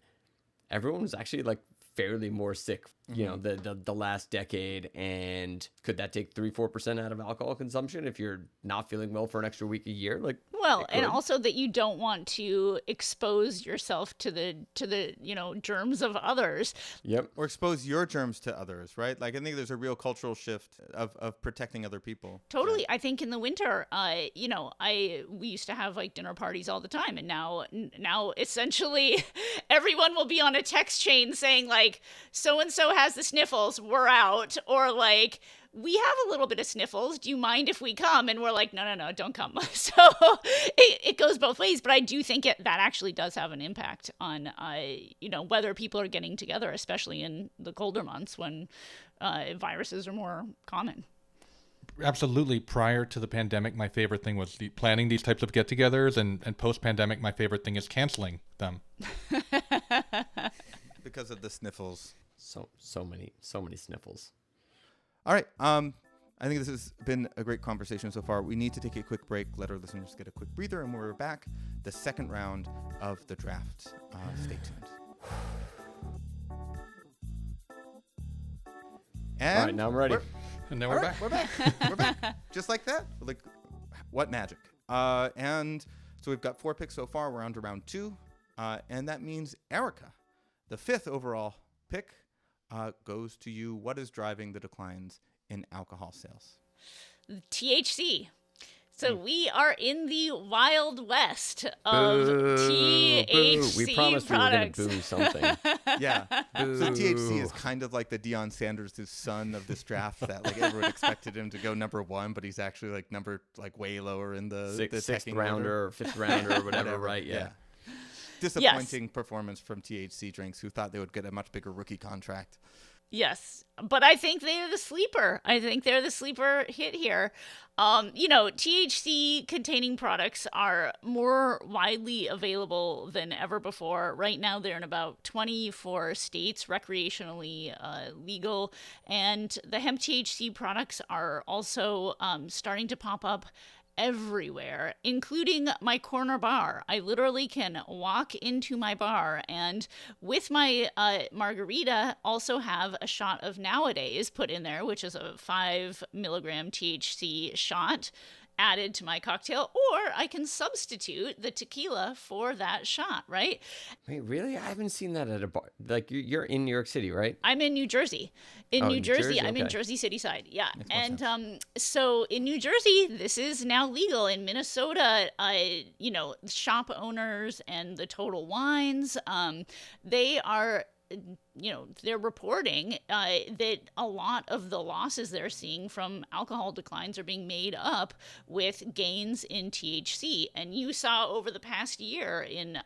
everyone was actually like fairly more sick, the last decade, and could that take 3-4% out of alcohol consumption if you're not feeling well for an extra week a year? Like, well, and also that you don't want to expose yourself to the germs of others. Yep. Or expose your germs to others, right? Like, I think there's a real cultural shift of protecting other people. Totally. Yeah. I think in the winter, we used to have like dinner parties all the time, and now essentially everyone will be on a text chain saying like, so and so has the sniffles, we're out, or like, we have a little bit of sniffles, do you mind if we come? And we're like, no, don't come. So it goes both ways, but I do think that actually does have an impact on, whether people are getting together, especially in the colder months when viruses are more common. Absolutely. Prior to the pandemic, my favorite thing was planning these types of get-togethers, and post-pandemic, my favorite thing is canceling them. Because of the sniffles. So many sniffles. All right. I think this has been a great conversation so far. We need to take a quick break, let our listeners get a quick breather, and when we're back, the second round of the draft. Stay tuned. And all right, now I'm ready. And then we're back. We're back. We're back. Just like that. Like, what magic? And so we've got 4 picks so far. We're on to round 2. And that means Erica, the 5th overall pick, goes to you. What is driving the declines in alcohol sales? THC. So we are in the Wild West of THC We promised products. we were going to boo something. Yeah. So THC is kind of like the Deion Sanders' son of this draft that like everyone expected him to go number 1, but he's actually like number like way lower in the Sixth pecking rounder order. or 5th rounder or whatever, right? Yeah. Disappointing performance from THC drinks, who thought they would get a much bigger rookie contract. Yes, but I think they're the sleeper. I think they're the sleeper hit here. THC containing products are more widely available than ever before. Right now, they're in about 24 states, recreationally legal. And the hemp THC products are also starting to pop up everywhere, including my corner bar. I literally can walk into my bar and with my margarita also have a shot of Nowadays put in there, which is a 5 milligram THC shot added to my cocktail, or I can substitute the tequila for that shot, right? Wait, really? I haven't seen that at a bar. Like, you're in New York City, right? I'm in New Jersey. New Jersey, I'm in okay. Jersey City side. Yeah. Makes more sense. So in New Jersey, this is now legal. In Minnesota, shop owners and the Total Wines, they are they're reporting that a lot of the losses they're seeing from alcohol declines are being made up with gains in THC. And you saw over the past year in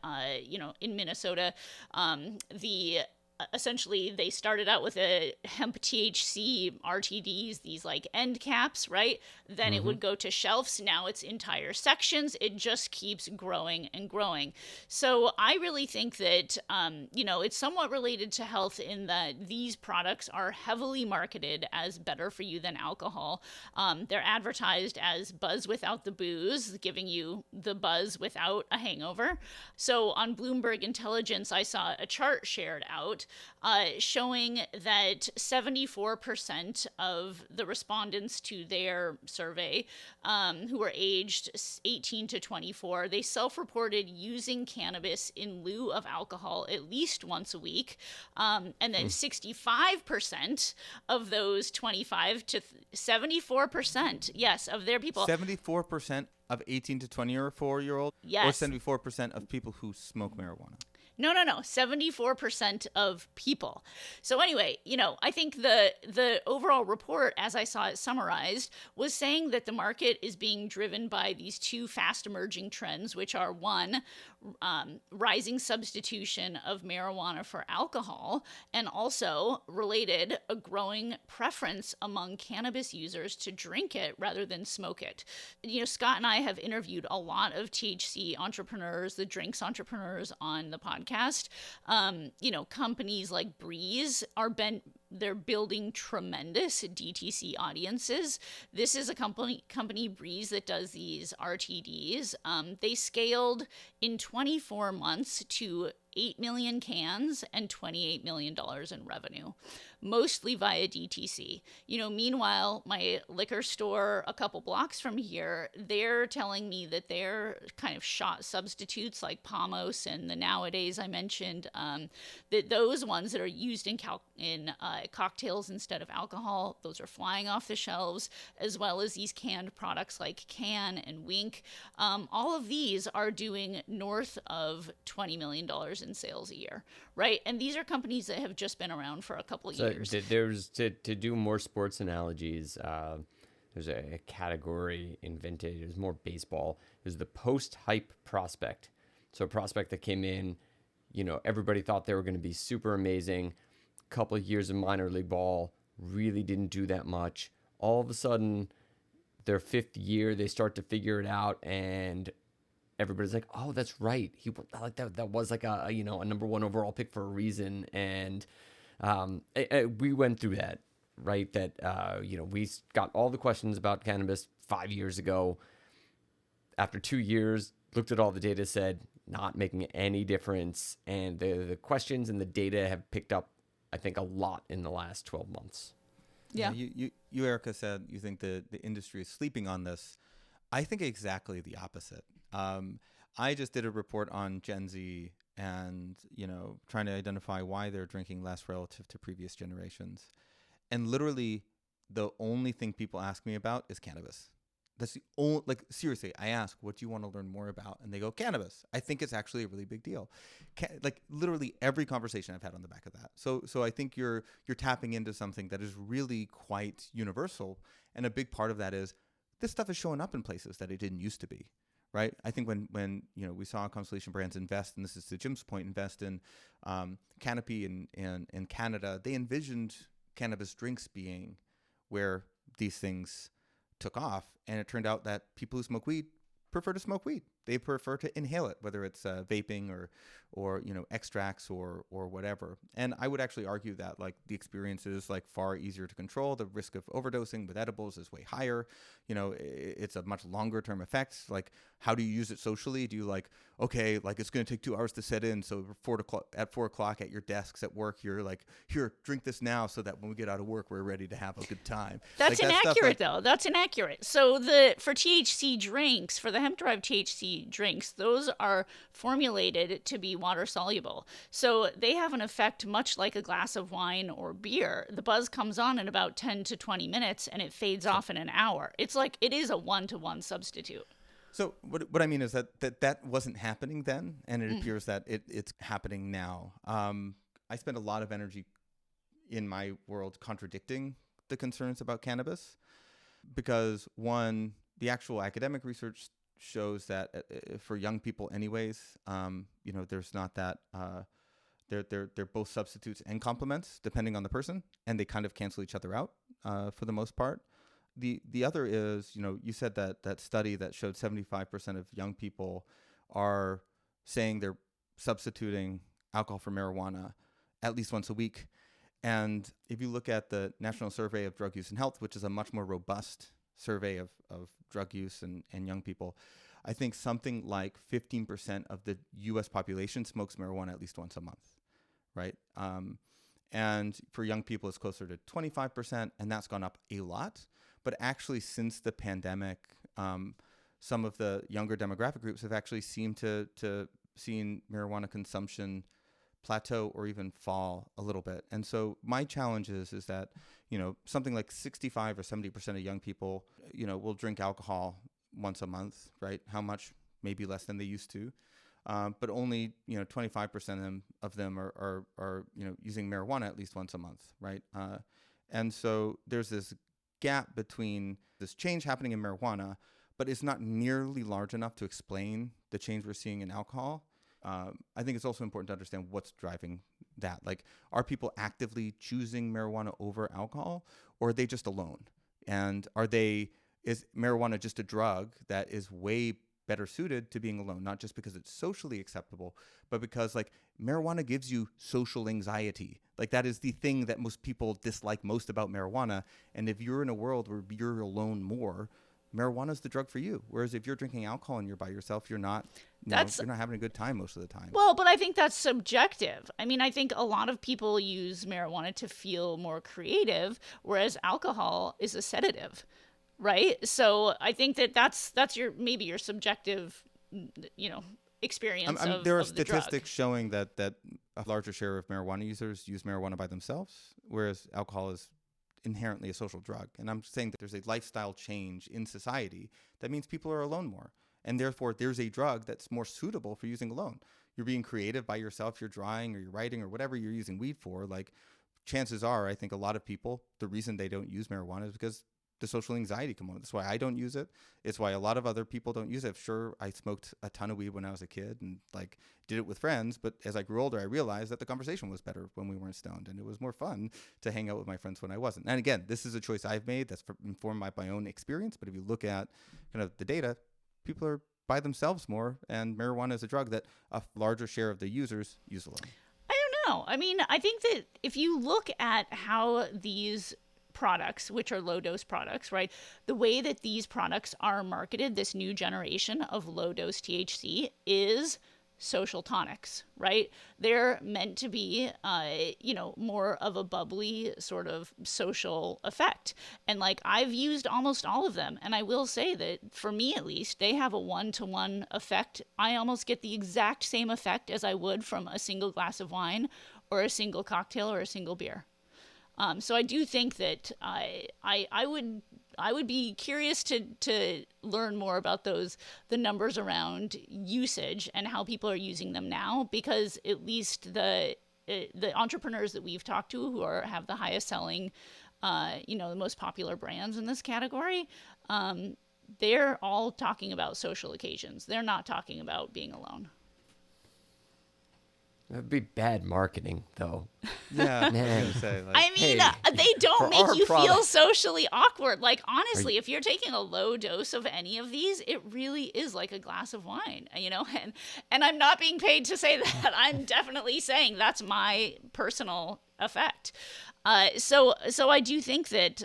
Minnesota, essentially they started out with a hemp THC RTDs, these like end caps, right? Then it would go to shelves. Now it's entire sections. It just keeps growing and growing. So I really think that, it's somewhat related to health in that these products are heavily marketed as better for you than alcohol. They're advertised as buzz without the booze, giving you the buzz without a hangover. So on Bloomberg Intelligence, I saw a chart shared out showing that 74% of the respondents to their survey who were aged 18 to 24, they self-reported using cannabis in lieu of alcohol at least once a week. And then 65% of those 25 to 74%, yes, of their people. 74% of 18 to 24-year-old? Yes. Or 74% of people who smoke marijuana? No, 74% of people. So anyway, I think the overall report, as I saw it summarized, was saying that the market is being driven by these 2 fast emerging trends, which are 1, rising substitution of marijuana for alcohol, and also related, a growing preference among cannabis users to drink it rather than smoke it. Scott and I have interviewed a lot of THC entrepreneurs, the drinks entrepreneurs on the podcast. Companies like Breeze they're building tremendous DTC audiences. This is a company Breeze that does these RTDs. They scaled in 24 months to 8 million cans and $28 million in revenue, mostly via DTC. Meanwhile, my liquor store a couple blocks from here, they're telling me that they're kind of shot substitutes like Pomos and the Nowadays I mentioned, that those ones that are used in cocktails instead of alcohol, those are flying off the shelves, as well as these canned products like Can and Wink. All of these are doing north of $20 million in sales a year, right? And these are companies that have just been around for a couple of years. There's to do more sports analogies. There's a category invented. It was more baseball. It was the post-hype prospect. So a prospect that came in, everybody thought they were going to be super amazing. Couple of years of minor league ball, really didn't do that much. All of a sudden, their 5th year, they start to figure it out, and everybody's like, "Oh, that's right. He like that. That was like a number 1 overall pick for a reason." And We went through that, right? That, we got all the questions about cannabis 5 years ago. After 2 years, looked at all the data, said not making any difference. And the questions and the data have picked up, I think, a lot in the last 12 months. Yeah. You Erica, said you think the industry is sleeping on this. I think exactly the opposite. I just did a report on Gen Z and, trying to identify why they're drinking less relative to previous generations. And literally the only thing people ask me about is cannabis. That's the only, seriously, I ask, what do you want to learn more about? And they go, cannabis. I think it's actually a really big deal. Literally every conversation I've had on the back of that. So I think you're tapping into something that is really quite universal. And a big part of that is this stuff is showing up in places that it didn't used to be, right? I think when we saw Constellation Brands invest, and this is to Jim's point, invest in Canopy in Canada, they envisioned cannabis drinks being where these things took off, and it turned out that people who smoke weed prefer to smoke weed. They prefer to inhale it, whether it's vaping or extracts or whatever. And I would actually argue that the experience is far easier to control. The risk of overdosing with edibles is way higher. It's a much longer term effect. How do you use it socially? Do you it's going to take 2 hours to set in, so at 4 o'clock at your desks at work, you're here, drink this now, so that when we get out of work, we're ready to have a good time. That's inaccurate, though. That's inaccurate. So for THC drinks, for the hemp-derived THC drinks, those are formulated to be water soluble. So they have an effect much like a glass of wine or beer. The buzz comes on in about 10 to 20 minutes and it fades off in an hour. It's it is a 1-to-1 substitute. So what I mean is that wasn't happening then, and it appears that it's happening now. I spend a lot of energy in my world contradicting the concerns about cannabis because, one, the actual academic research shows that for young people anyways, there's not that they're both substitutes and complements depending on the person, and they kind of cancel each other out for the most part. The other is, you said that study that showed 75% of young people are saying they're substituting alcohol for marijuana at least once a week. And if you look at the National Survey of Drug Use and Health, which is a much more robust survey of drug use and young people, I think something like 15% of the U.S. population smokes marijuana at least once a month, right? And for young people, it's closer to 25%, and that's gone up a lot. But actually, since the pandemic, some of the younger demographic groups have actually seemed to seen marijuana consumption plateau or even fall a little bit. And so my challenge is that, something like 65 or 70% of young people, will drink alcohol once a month, right? How much? Maybe less than they used to. But only, 25% of them are using marijuana at least once a month, right? And so there's this gap between this change happening in marijuana, but it's not nearly large enough to explain the change we're seeing in alcohol. I think it's also important to understand what's driving that. Are people actively choosing marijuana over alcohol, or are they just alone? And is marijuana just a drug that is way better suited to being alone, not just because it's socially acceptable, but because marijuana gives you social anxiety. That is the thing that most people dislike most about marijuana. And if you're in a world where you're alone more, marijuana is the drug for you. Whereas if you're drinking alcohol and you're by yourself, you're not having a good time most of the time. Well, but I think that's subjective. I mean, I think a lot of people use marijuana to feel more creative, whereas alcohol is a sedative. Right. So I think that's maybe your subjective, experience there are of the statistics showing that a larger share of marijuana users use marijuana by themselves, whereas alcohol is inherently a social drug. And I'm saying that there's a lifestyle change in society that means people are alone more. And therefore, there's a drug that's more suitable for using alone. You're being creative by yourself, you're drawing or you're writing or whatever you're using weed for. Chances are, I think a lot of people, the reason they don't use marijuana is because the social anxiety component. That's why I don't use it. It's why a lot of other people don't use it. Sure, I smoked a ton of weed when I was a kid and did it with friends. But as I grew older, I realized that the conversation was better when we weren't stoned, and it was more fun to hang out with my friends when I wasn't. And again, this is a choice I've made that's informed by my own experience. But if you look at kind of the data, people are by themselves more, and marijuana is a drug that a larger share of the users use alone. I don't know. I mean, I think that if you look at how these products, which are low dose products, right? The way that these products are marketed, this new generation of low dose THC, is social tonics, right? They're meant to be, more of a bubbly sort of social effect. And like, I've used almost all of them. And I will say that for me, at least, they have a 1-to-1 effect. I almost get the exact same effect as I would from a single glass of wine or a single cocktail or a single beer. So I do think that I would be curious to learn more about the numbers around usage and how people are using them now, because at least the entrepreneurs that we've talked to who have the highest selling, the most popular brands in this category, they're all talking about social occasions. They're not talking about being alone. That'd be bad marketing, though. Yeah, man. They don't make you feel socially awkward. Like, honestly, You... if you're taking a low dose of any of these, it really is like a glass of wine, and I'm not being paid to say that. I'm definitely saying that's my personal effect. So I do think that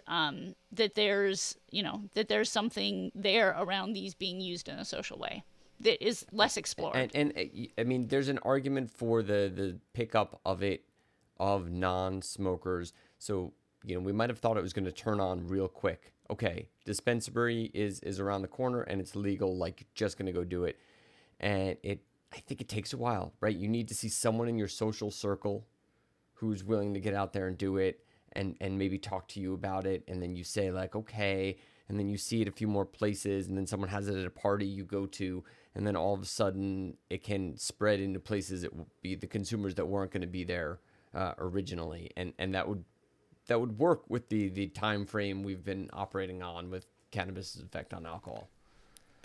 that there's something there around these being used in a social way that is less explored. And I mean, there's an argument for the pickup of non-smokers. So, we might have thought it was going to turn on real quick. Okay, dispensary is around the corner and it's legal, like, you're just going to go do it. And I think it takes a while, right? You need to see someone in your social circle who's willing to get out there and do it and maybe talk to you about it. And then you say, like, okay. And then you see it a few more places, and then someone has it at a party you go to, and then all of a sudden it can spread into places that will be the consumers that weren't going to be there originally, and that would work with the time frame we've been operating on with cannabis's effect on alcohol.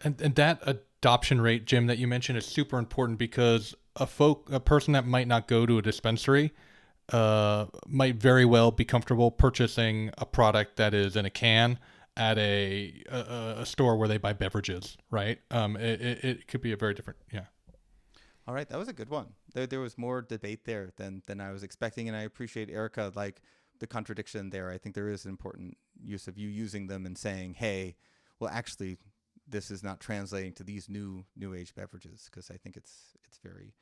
And that adoption rate, Jim, that you mentioned is super important, because a person that might not go to a dispensary might very well be comfortable purchasing a product that is in a can at a store where they buy beverages, right? It could be a very different, yeah. All right, that was a good one. There was more debate there than I was expecting, and I appreciate, Erica, like, the contradiction there. I think there is an important use of you using them and saying, hey, well, actually, this is not translating to these new age beverages, because I think it's very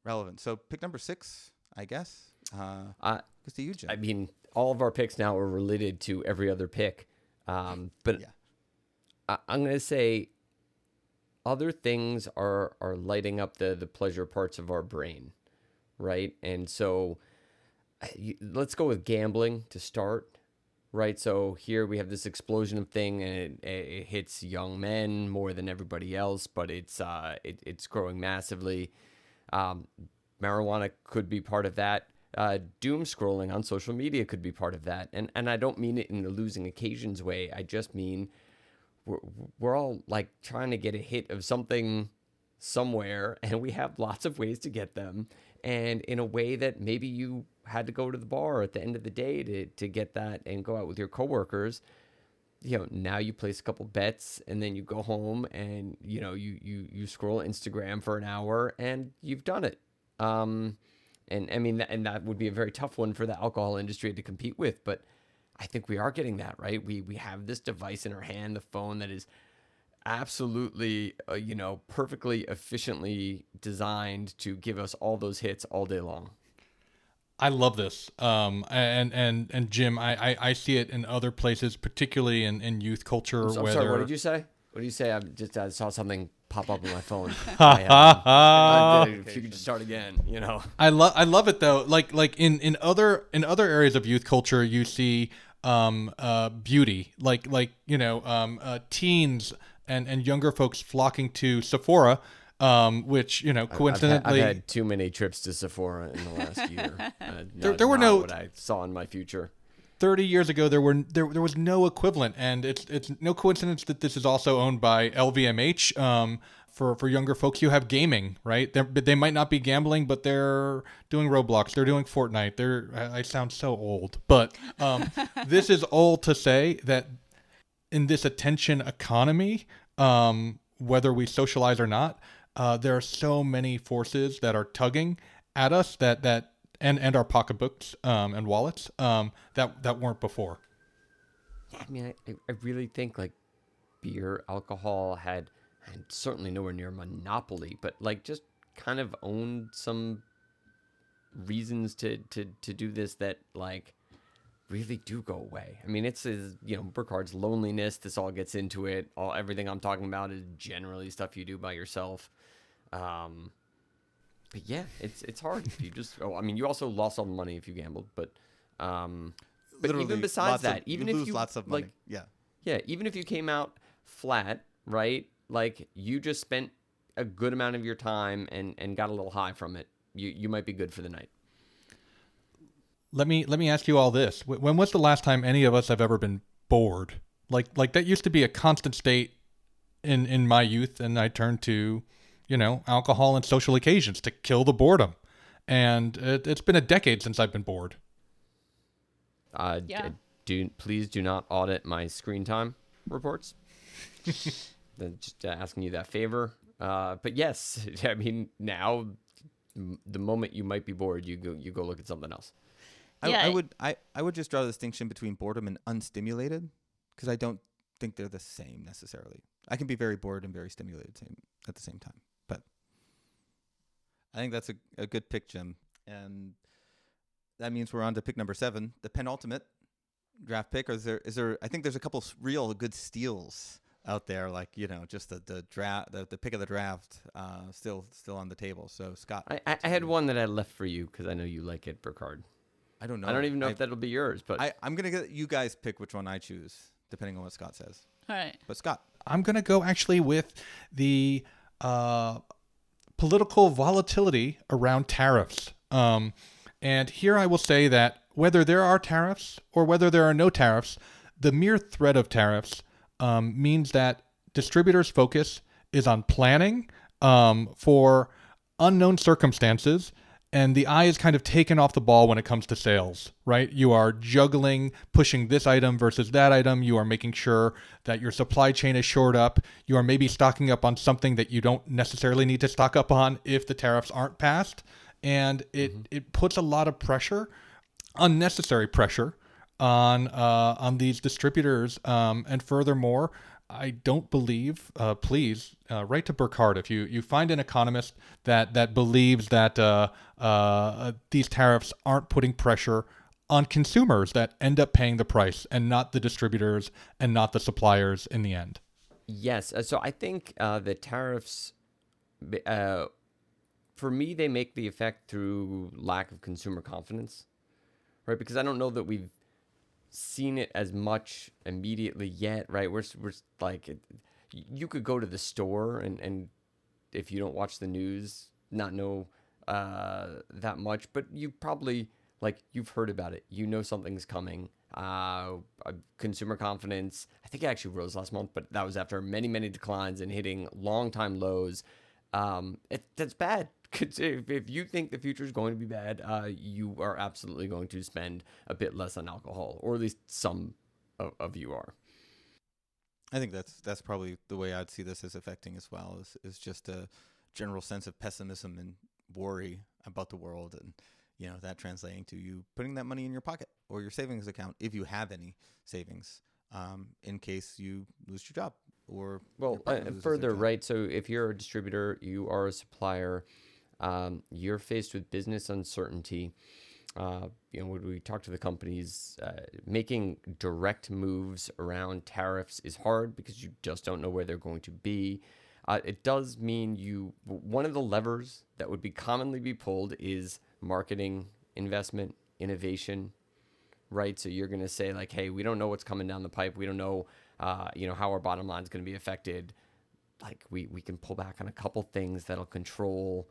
relevant. So pick number 6, I guess. Goes to you, Jim. I mean, all of our picks now are related to every other pick. But yeah. I'm going to say other things are lighting up the pleasure parts of our brain, right? And so let's go with gambling to start, right? So here we have this explosion of thing, and it hits young men more than everybody else, but it's growing massively. Marijuana could be part of that. Doom scrolling on social media could be part of that. And I don't mean it in the losing occasions way. I just mean we're all like trying to get a hit of something somewhere, and we have lots of ways to get them. And in a way that maybe you had to go to the bar at the end of the day to get that and go out with your coworkers. Now you place a couple bets, and then you go home and, you scroll Instagram for an hour and you've done it. And I mean, and that would be a very tough one for the alcohol industry to compete with, but I think we are getting that, right? We have this device in our hand, the phone, that is absolutely, perfectly efficiently designed to give us all those hits all day long. I love this. And Jim, I see it in other places, particularly in youth culture. I'm sorry, what did you say? What did you say? I saw something pop up on my phone. If you could just start again, I love it though. Like in other areas of youth culture, you see beauty, teens and younger folks flocking to Sephora, which coincidentally, I've had too many trips to Sephora in the last year. There were no what I saw in my future. 30 years ago, there was no equivalent, and it's no coincidence that this is also owned by LVMH. For younger folks, you have gaming, right? They might not be gambling, but they're doing Roblox, they're doing Fortnite. I sound so old, but this is all to say that in this attention economy, whether we socialize or not, there are so many forces that are tugging, at us and our pocketbooks and wallets that weren't before. Yeah, I mean, I really think like beer, alcohol had certainly nowhere near a monopoly, but like just kind of owned some reasons to do this that like really do go away. I mean, it's Bourcard's loneliness. This all gets into it. Everything I'm talking about is generally stuff you do by yourself. But yeah, it's hard if you just. Oh, I mean, you also lost all the money if you gambled, but Literally, even besides that, even if lose you lots of money, yeah, even if you came out flat, right? Like you just spent a good amount of your time and got a little high from it. You might be good for the night. Let me ask you all this: when was the last time any of us have ever been bored? Like that used to be a constant state in my youth, and I turned to, alcohol and social occasions to kill the boredom. And it's been a decade since I've been bored. Yeah. Please do not audit my screen time reports. Just asking you that favor. But yes, I mean, now the moment you might be bored, you go look at something else. Yeah. I would just draw the distinction between boredom and unstimulated, because I don't think they're the same necessarily. I can be very bored and very stimulated at the same time. But I think that's a good pick, Jim. And that means we're on to pick number 7, the penultimate draft pick. Or is there? I think there's a couple real good steals out there, like just the draft, the pick of the draft, still on the table. So Scott, I had one that I left for you because I know you like it, Bourcard. I don't know. I don't even know if that'll be yours, but I'm gonna get you guys pick which one I choose, depending on what Scott says. All right. But Scott, I'm gonna go actually with the political volatility around tariffs. And here I will say that whether there are tariffs or whether there are no tariffs, the mere threat of tariffs means that distributors' focus is on planning for unknown circumstances, and the eye is kind of taken off the ball when it comes to sales, right? You are juggling, pushing this item versus that item. You are making sure that your supply chain is shored up. You are maybe stocking up on something that you don't necessarily need to stock up on if the tariffs aren't passed. And it puts a lot of pressure, unnecessary pressure, on these distributors. And furthermore, I don't believe, please write to Bourcard if you find an economist that believes that these tariffs aren't putting pressure on consumers that end up paying the price, and not the distributors and not the suppliers in the end. Yes. So I think the tariffs, for me, they make the effect through lack of consumer confidence, right? Because I don't know that we've seen it as much immediately yet, right? We're like, you could go to the store and if you don't watch the news, not know that much, but you probably, like, you've heard about it. You know something's coming. Consumer confidence, I think it actually rose last month, but that was after many, many declines and hitting long-time lows. That's bad. If you think the future is going to be bad, you are absolutely going to spend a bit less on alcohol, or at least some of you are. I think that's probably the way I'd see this as affecting as well, is just a general sense of pessimism and worry about the world, and that translating to you putting that money in your pocket or your savings account, if you have any savings, in case you lose your job or further, right? So if you're a distributor, you are a supplier, you're faced with business uncertainty. When we talk to the companies, making direct moves around tariffs is hard because you just don't know where they're going to be. It does mean one of the levers that would commonly be pulled is marketing, investment, innovation, right? So you're going to say like, hey, we don't know what's coming down the pipe. We don't know, how our bottom line is going to be affected. Like we can pull back on a couple things that'll control.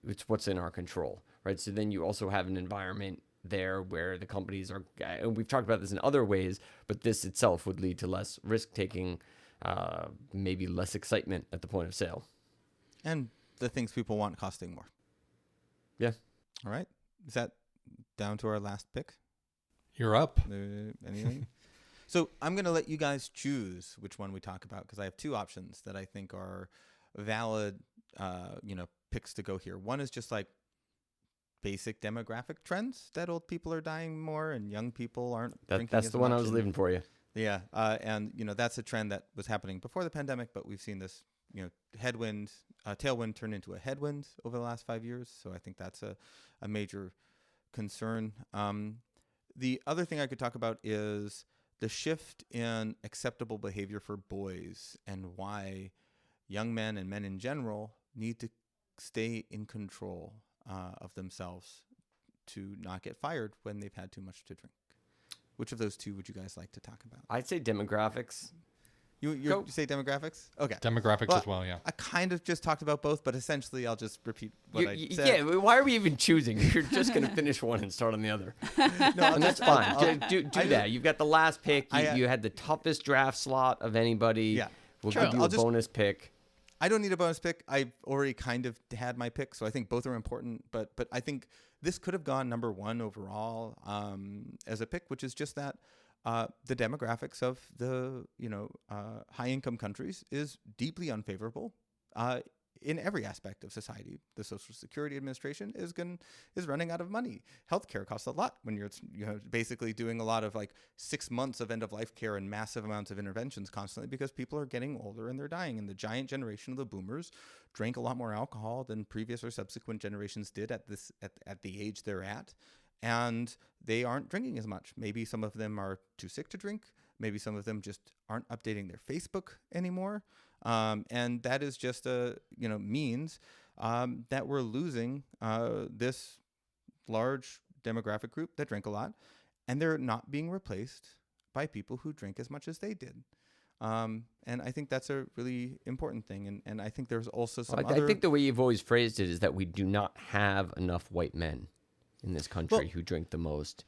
It's what's in our control, right? So then you also have an environment there where the companies are, and we've talked about this in other ways, but this itself would lead to less risk taking, maybe less excitement at the point of sale. And the things people want costing more. Yeah. All right. Is that down to our last pick? You're up. Anything? So I'm going to let you guys choose which one we talk about, because I have two options that I think are valid, picks to go here. One is just like basic demographic trends that old people are dying more and young people aren't drinking That's as the one I much was and- leaving for you. Yeah, and that's a trend that was happening before the pandemic, but we've seen this, tailwind turn into a headwind over the last 5 years. So I think that's a major concern. The other thing I could talk about is the shift in acceptable behavior for boys and why young men and men in general need to stay in control of themselves to not get fired when they've had too much to drink. Which of those two would you guys like to talk about? I'd say demographics. You say demographics? Okay. Demographics as well, yeah. I kind of just talked about both, but essentially I'll just repeat what I said. Yeah, why are we even choosing? You're just going to finish one and start on the other. No, And that's fine. Do that. You've got the last pick. You had the toughest draft slot of anybody. Yeah. We'll True. give you a bonus pick. I don't need a bonus pick. I've already kind of had my pick, so I think both are important. But I think this could have gone number one overall as a pick, which is just that the demographics of the high income countries is deeply unfavorable in every aspect of society. The Social Security Administration is running out of money. Healthcare costs a lot when you're basically doing a lot of like 6 months of end of life care and massive amounts of interventions constantly because people are getting older and they're dying. And the giant generation of the boomers drank a lot more alcohol than previous or subsequent generations did at the age they're at. And they aren't drinking as much. Maybe some of them are too sick to drink. Maybe some of them just aren't updating their Facebook anymore. And that is just means that we're losing this large demographic group that drink a lot, and they're not being replaced by people who drink as much as they did. And I think that's a really important thing. And I think there's also some I think the way you've always phrased it is that we do not have enough white men in this country who drink the most.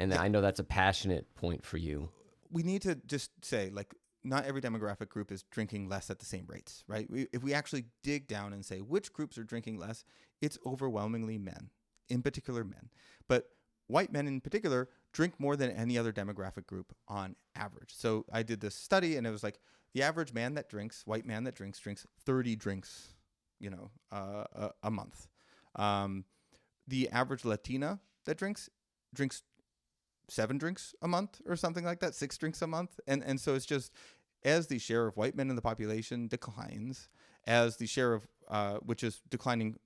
And I know that's a passionate point for you. We need to just say, like, not every demographic group is drinking less at the same rates, right? If we actually dig down and say which groups are drinking less, it's overwhelmingly men, in particular men. But white men in particular drink more than any other demographic group on average. So I did this study, and it was like the average man that drinks, white man that drinks 30 drinks, a month. The average Latina that drinks 7 drinks a month or something like that, 6 drinks a month. And so it's just as the share of white men in the population declines, as the share of, which is declining,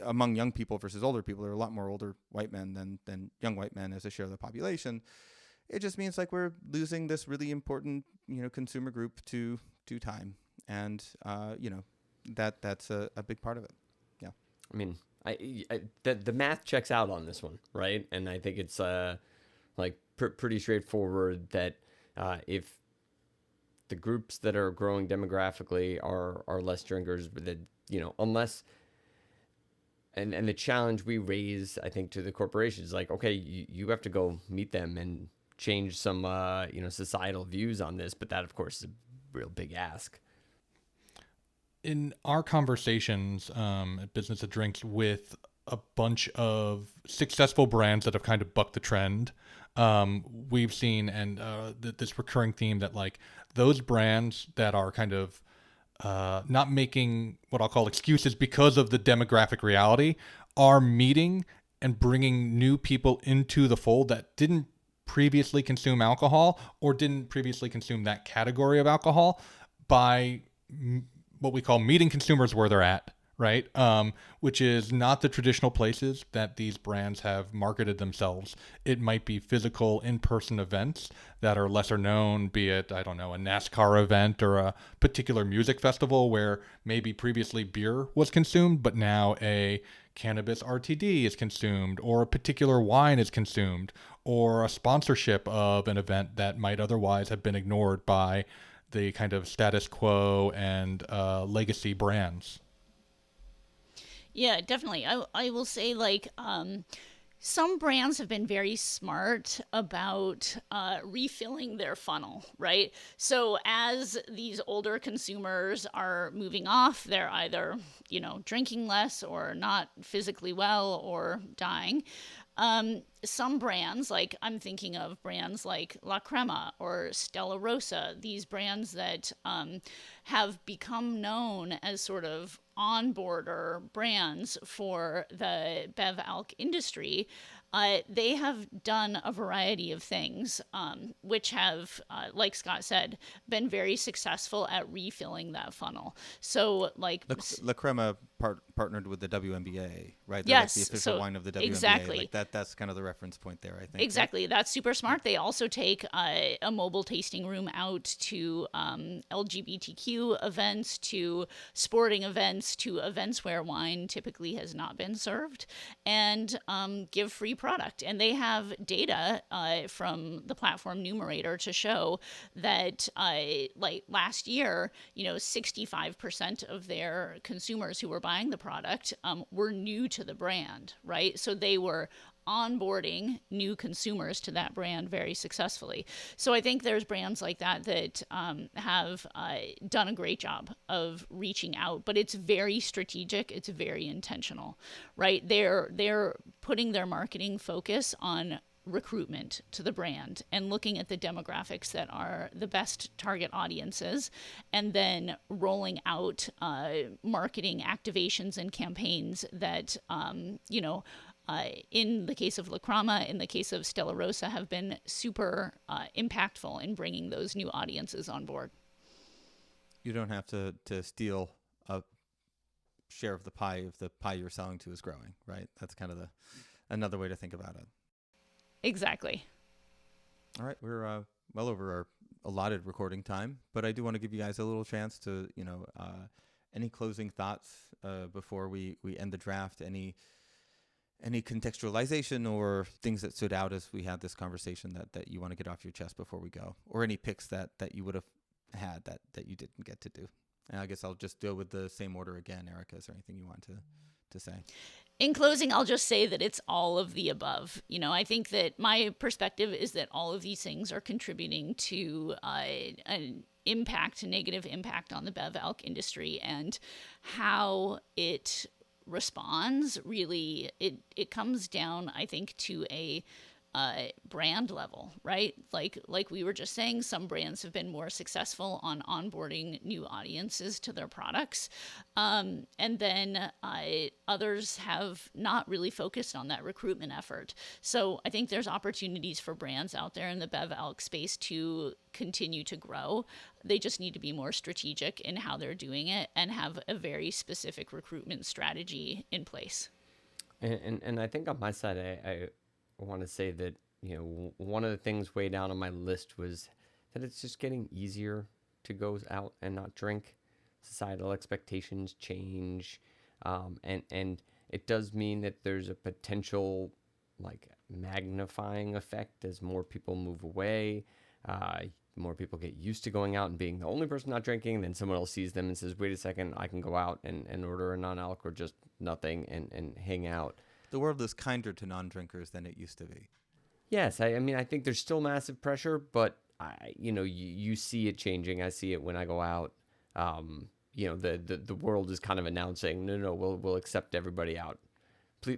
among young people versus older people, there are a lot more older white men than young white men as a share of the population. It just means like we're losing this really important, consumer group to time. And, that's a big part of it. Yeah. I mean, the math checks out on this one, right? And I think it's pretty straightforward that if the groups that are growing demographically are less drinkers, but that unless and the challenge we raise, I think, to the corporations is like, okay, you have to go meet them and change some societal views on this, but that of course is a real big ask. In our conversations at Business of Drinks with a bunch of successful brands that have kind of bucked the trend, we've seen this recurring theme that like those brands that are kind of not making what I'll call excuses because of the demographic reality are meeting and bringing new people into the fold that didn't previously consume alcohol or didn't previously consume that category of alcohol by what we call meeting consumers where they're at, right? Which is not the traditional places that these brands have marketed themselves. It might be physical in-person events that are lesser known, be it, I don't know, a NASCAR event or a particular music festival where maybe previously beer was consumed, but now a cannabis RTD is consumed, or a particular wine is consumed, or a sponsorship of an event that might otherwise have been ignored by the kind of status quo and legacy brands. Yeah, definitely. I will say, like, some brands have been very smart about refilling their funnel, right? So as these older consumers are moving off, they're either, drinking less or not physically well or dying. some brands, like I'm thinking of brands like La Crema or Stella Rosa, these brands that have become known as sort of on-boarder brands for the Bev-Alc industry. They have done a variety of things, which have, like Scott said, been very successful at refilling that funnel. So, like La Crema partnered with the WNBA, right? They're yes, like the official wine of the WNBA. exactly. Like that's kind of the reference point there, I think. Exactly. Right? That's super smart. They also take a mobile tasting room out to LGBTQ events, to sporting events, to events where wine typically has not been served, and give free product. And they have data from the platform Numerator to show that, like last year, 65% of their consumers who were buying the product were new to the brand, right? So they were onboarding new consumers to that brand very successfully. So I think there's brands like that that have done a great job of reaching out, but it's very strategic. It's very intentional, right? They're putting their marketing focus on recruitment to the brand and looking at the demographics that are the best target audiences, and then rolling out marketing activations and campaigns that in the case of La Crema, in the case of Stella Rosa, have been super impactful in bringing those new audiences on board. You don't have to steal a share of the pie if the pie you're selling to is growing, right? That's kind of another way to think about it. Exactly. All right, we're well over our allotted recording time, but I do want to give you guys a little chance to, any closing thoughts before we end the draft, any contextualization or things that stood out as we had this conversation that you want to get off your chest before we go, or any picks that you would have had that you didn't get to do. And I guess I'll just go with the same order again. Erica, is there anything you want to say? In closing, I'll just say that it's all of the above. I think that my perspective is that all of these things are contributing to an negative impact on the Bev-Alc industry, and how it responds. Really, it comes down, I think, to a brand level, right? Like we were just saying, some brands have been more successful on onboarding new audiences to their products, and then others have not really focused on that recruitment effort. So I think there's opportunities for brands out there in the Bev-Alc space to continue to grow. They just need to be more strategic in how they're doing it and have a very specific recruitment strategy in place. And I think on my side, I want to say that, one of the things way down on my list was that it's just getting easier to go out and not drink. Societal expectations change, and it does mean that there's a potential magnifying effect as more people move away. More people get used to going out and being the only person not drinking. Then someone else sees them and says, wait a second, I can go out and order a non-alc or just nothing and hang out. The world is kinder to non-drinkers than it used to be. Yes, I mean, I think there's still massive pressure, but you see it changing. I see it when I go out. The world is kind of announcing, no, we'll accept everybody out.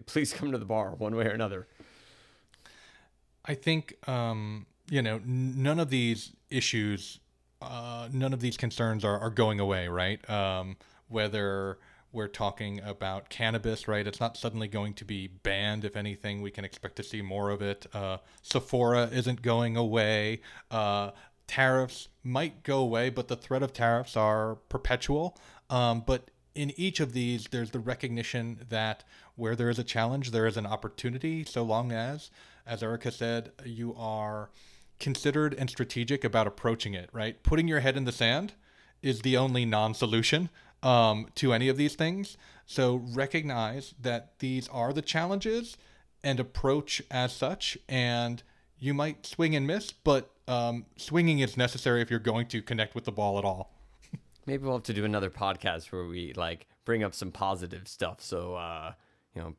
Please come to the bar one way or another. I think none of these issues, none of these concerns are going away, right? Whether we're talking about cannabis, right? It's not suddenly going to be banned. If anything, we can expect to see more of it. Sephora isn't going away. Tariffs might go away, but the threat of tariffs are perpetual. But in each of these, there's the recognition that where there is a challenge, there is an opportunity, so long as Erica said, you are considered and strategic about approaching it, right? Putting your head in the sand is the only non-solution to any of these things. So recognize that these are the challenges and approach as such. And you might swing and miss, but swinging is necessary if you're going to connect with the ball at all. Maybe we'll have to do another podcast where we bring up some positive stuff so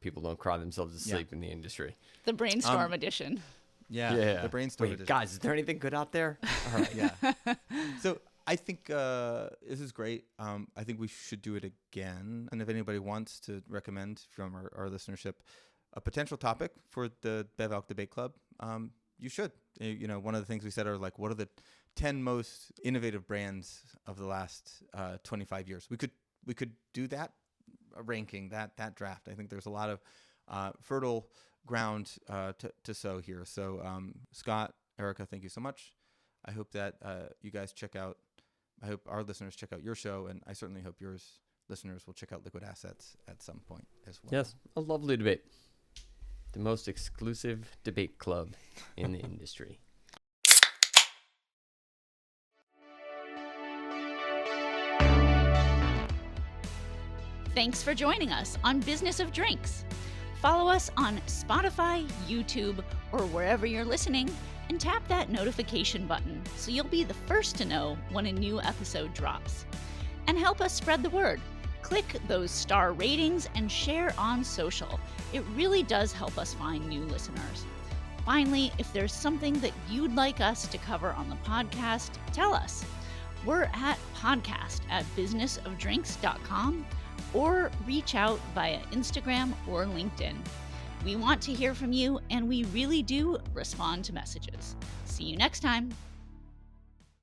people don't cry themselves to sleep in the industry. The brainstorm edition. Yeah. The brainstorm edition. Guys, is there anything good out there? All right. Yeah. So I think this is great. I think we should do it again. And if anybody wants to recommend from our listenership a potential topic for the Bev-Alc Debate Club, you should. One of the things we said are like, what are the 10 most innovative brands of the last 25 years? We could do that ranking, that draft. I think there's a lot of fertile ground to sow here. So Scott, Erica, thank you so much. I hope that you guys I hope our listeners check out your show, and I certainly hope yours listeners will check out Liquid Assets at some point as well. Yes, a lovely debate. The most exclusive debate club in the industry. Thanks for joining us on Business of Drinks. Follow us on Spotify, YouTube, or wherever you're listening, and tap that notification button so you'll be the first to know when a new episode drops. And help us spread the word. Click those star ratings and share on social. It really does help us find new listeners. Finally, if there's something that you'd like us to cover on the podcast, tell us. We're at podcast@businessofdrinks.com or reach out via Instagram or LinkedIn. We want to hear from you, and we really do respond to messages. See you next time.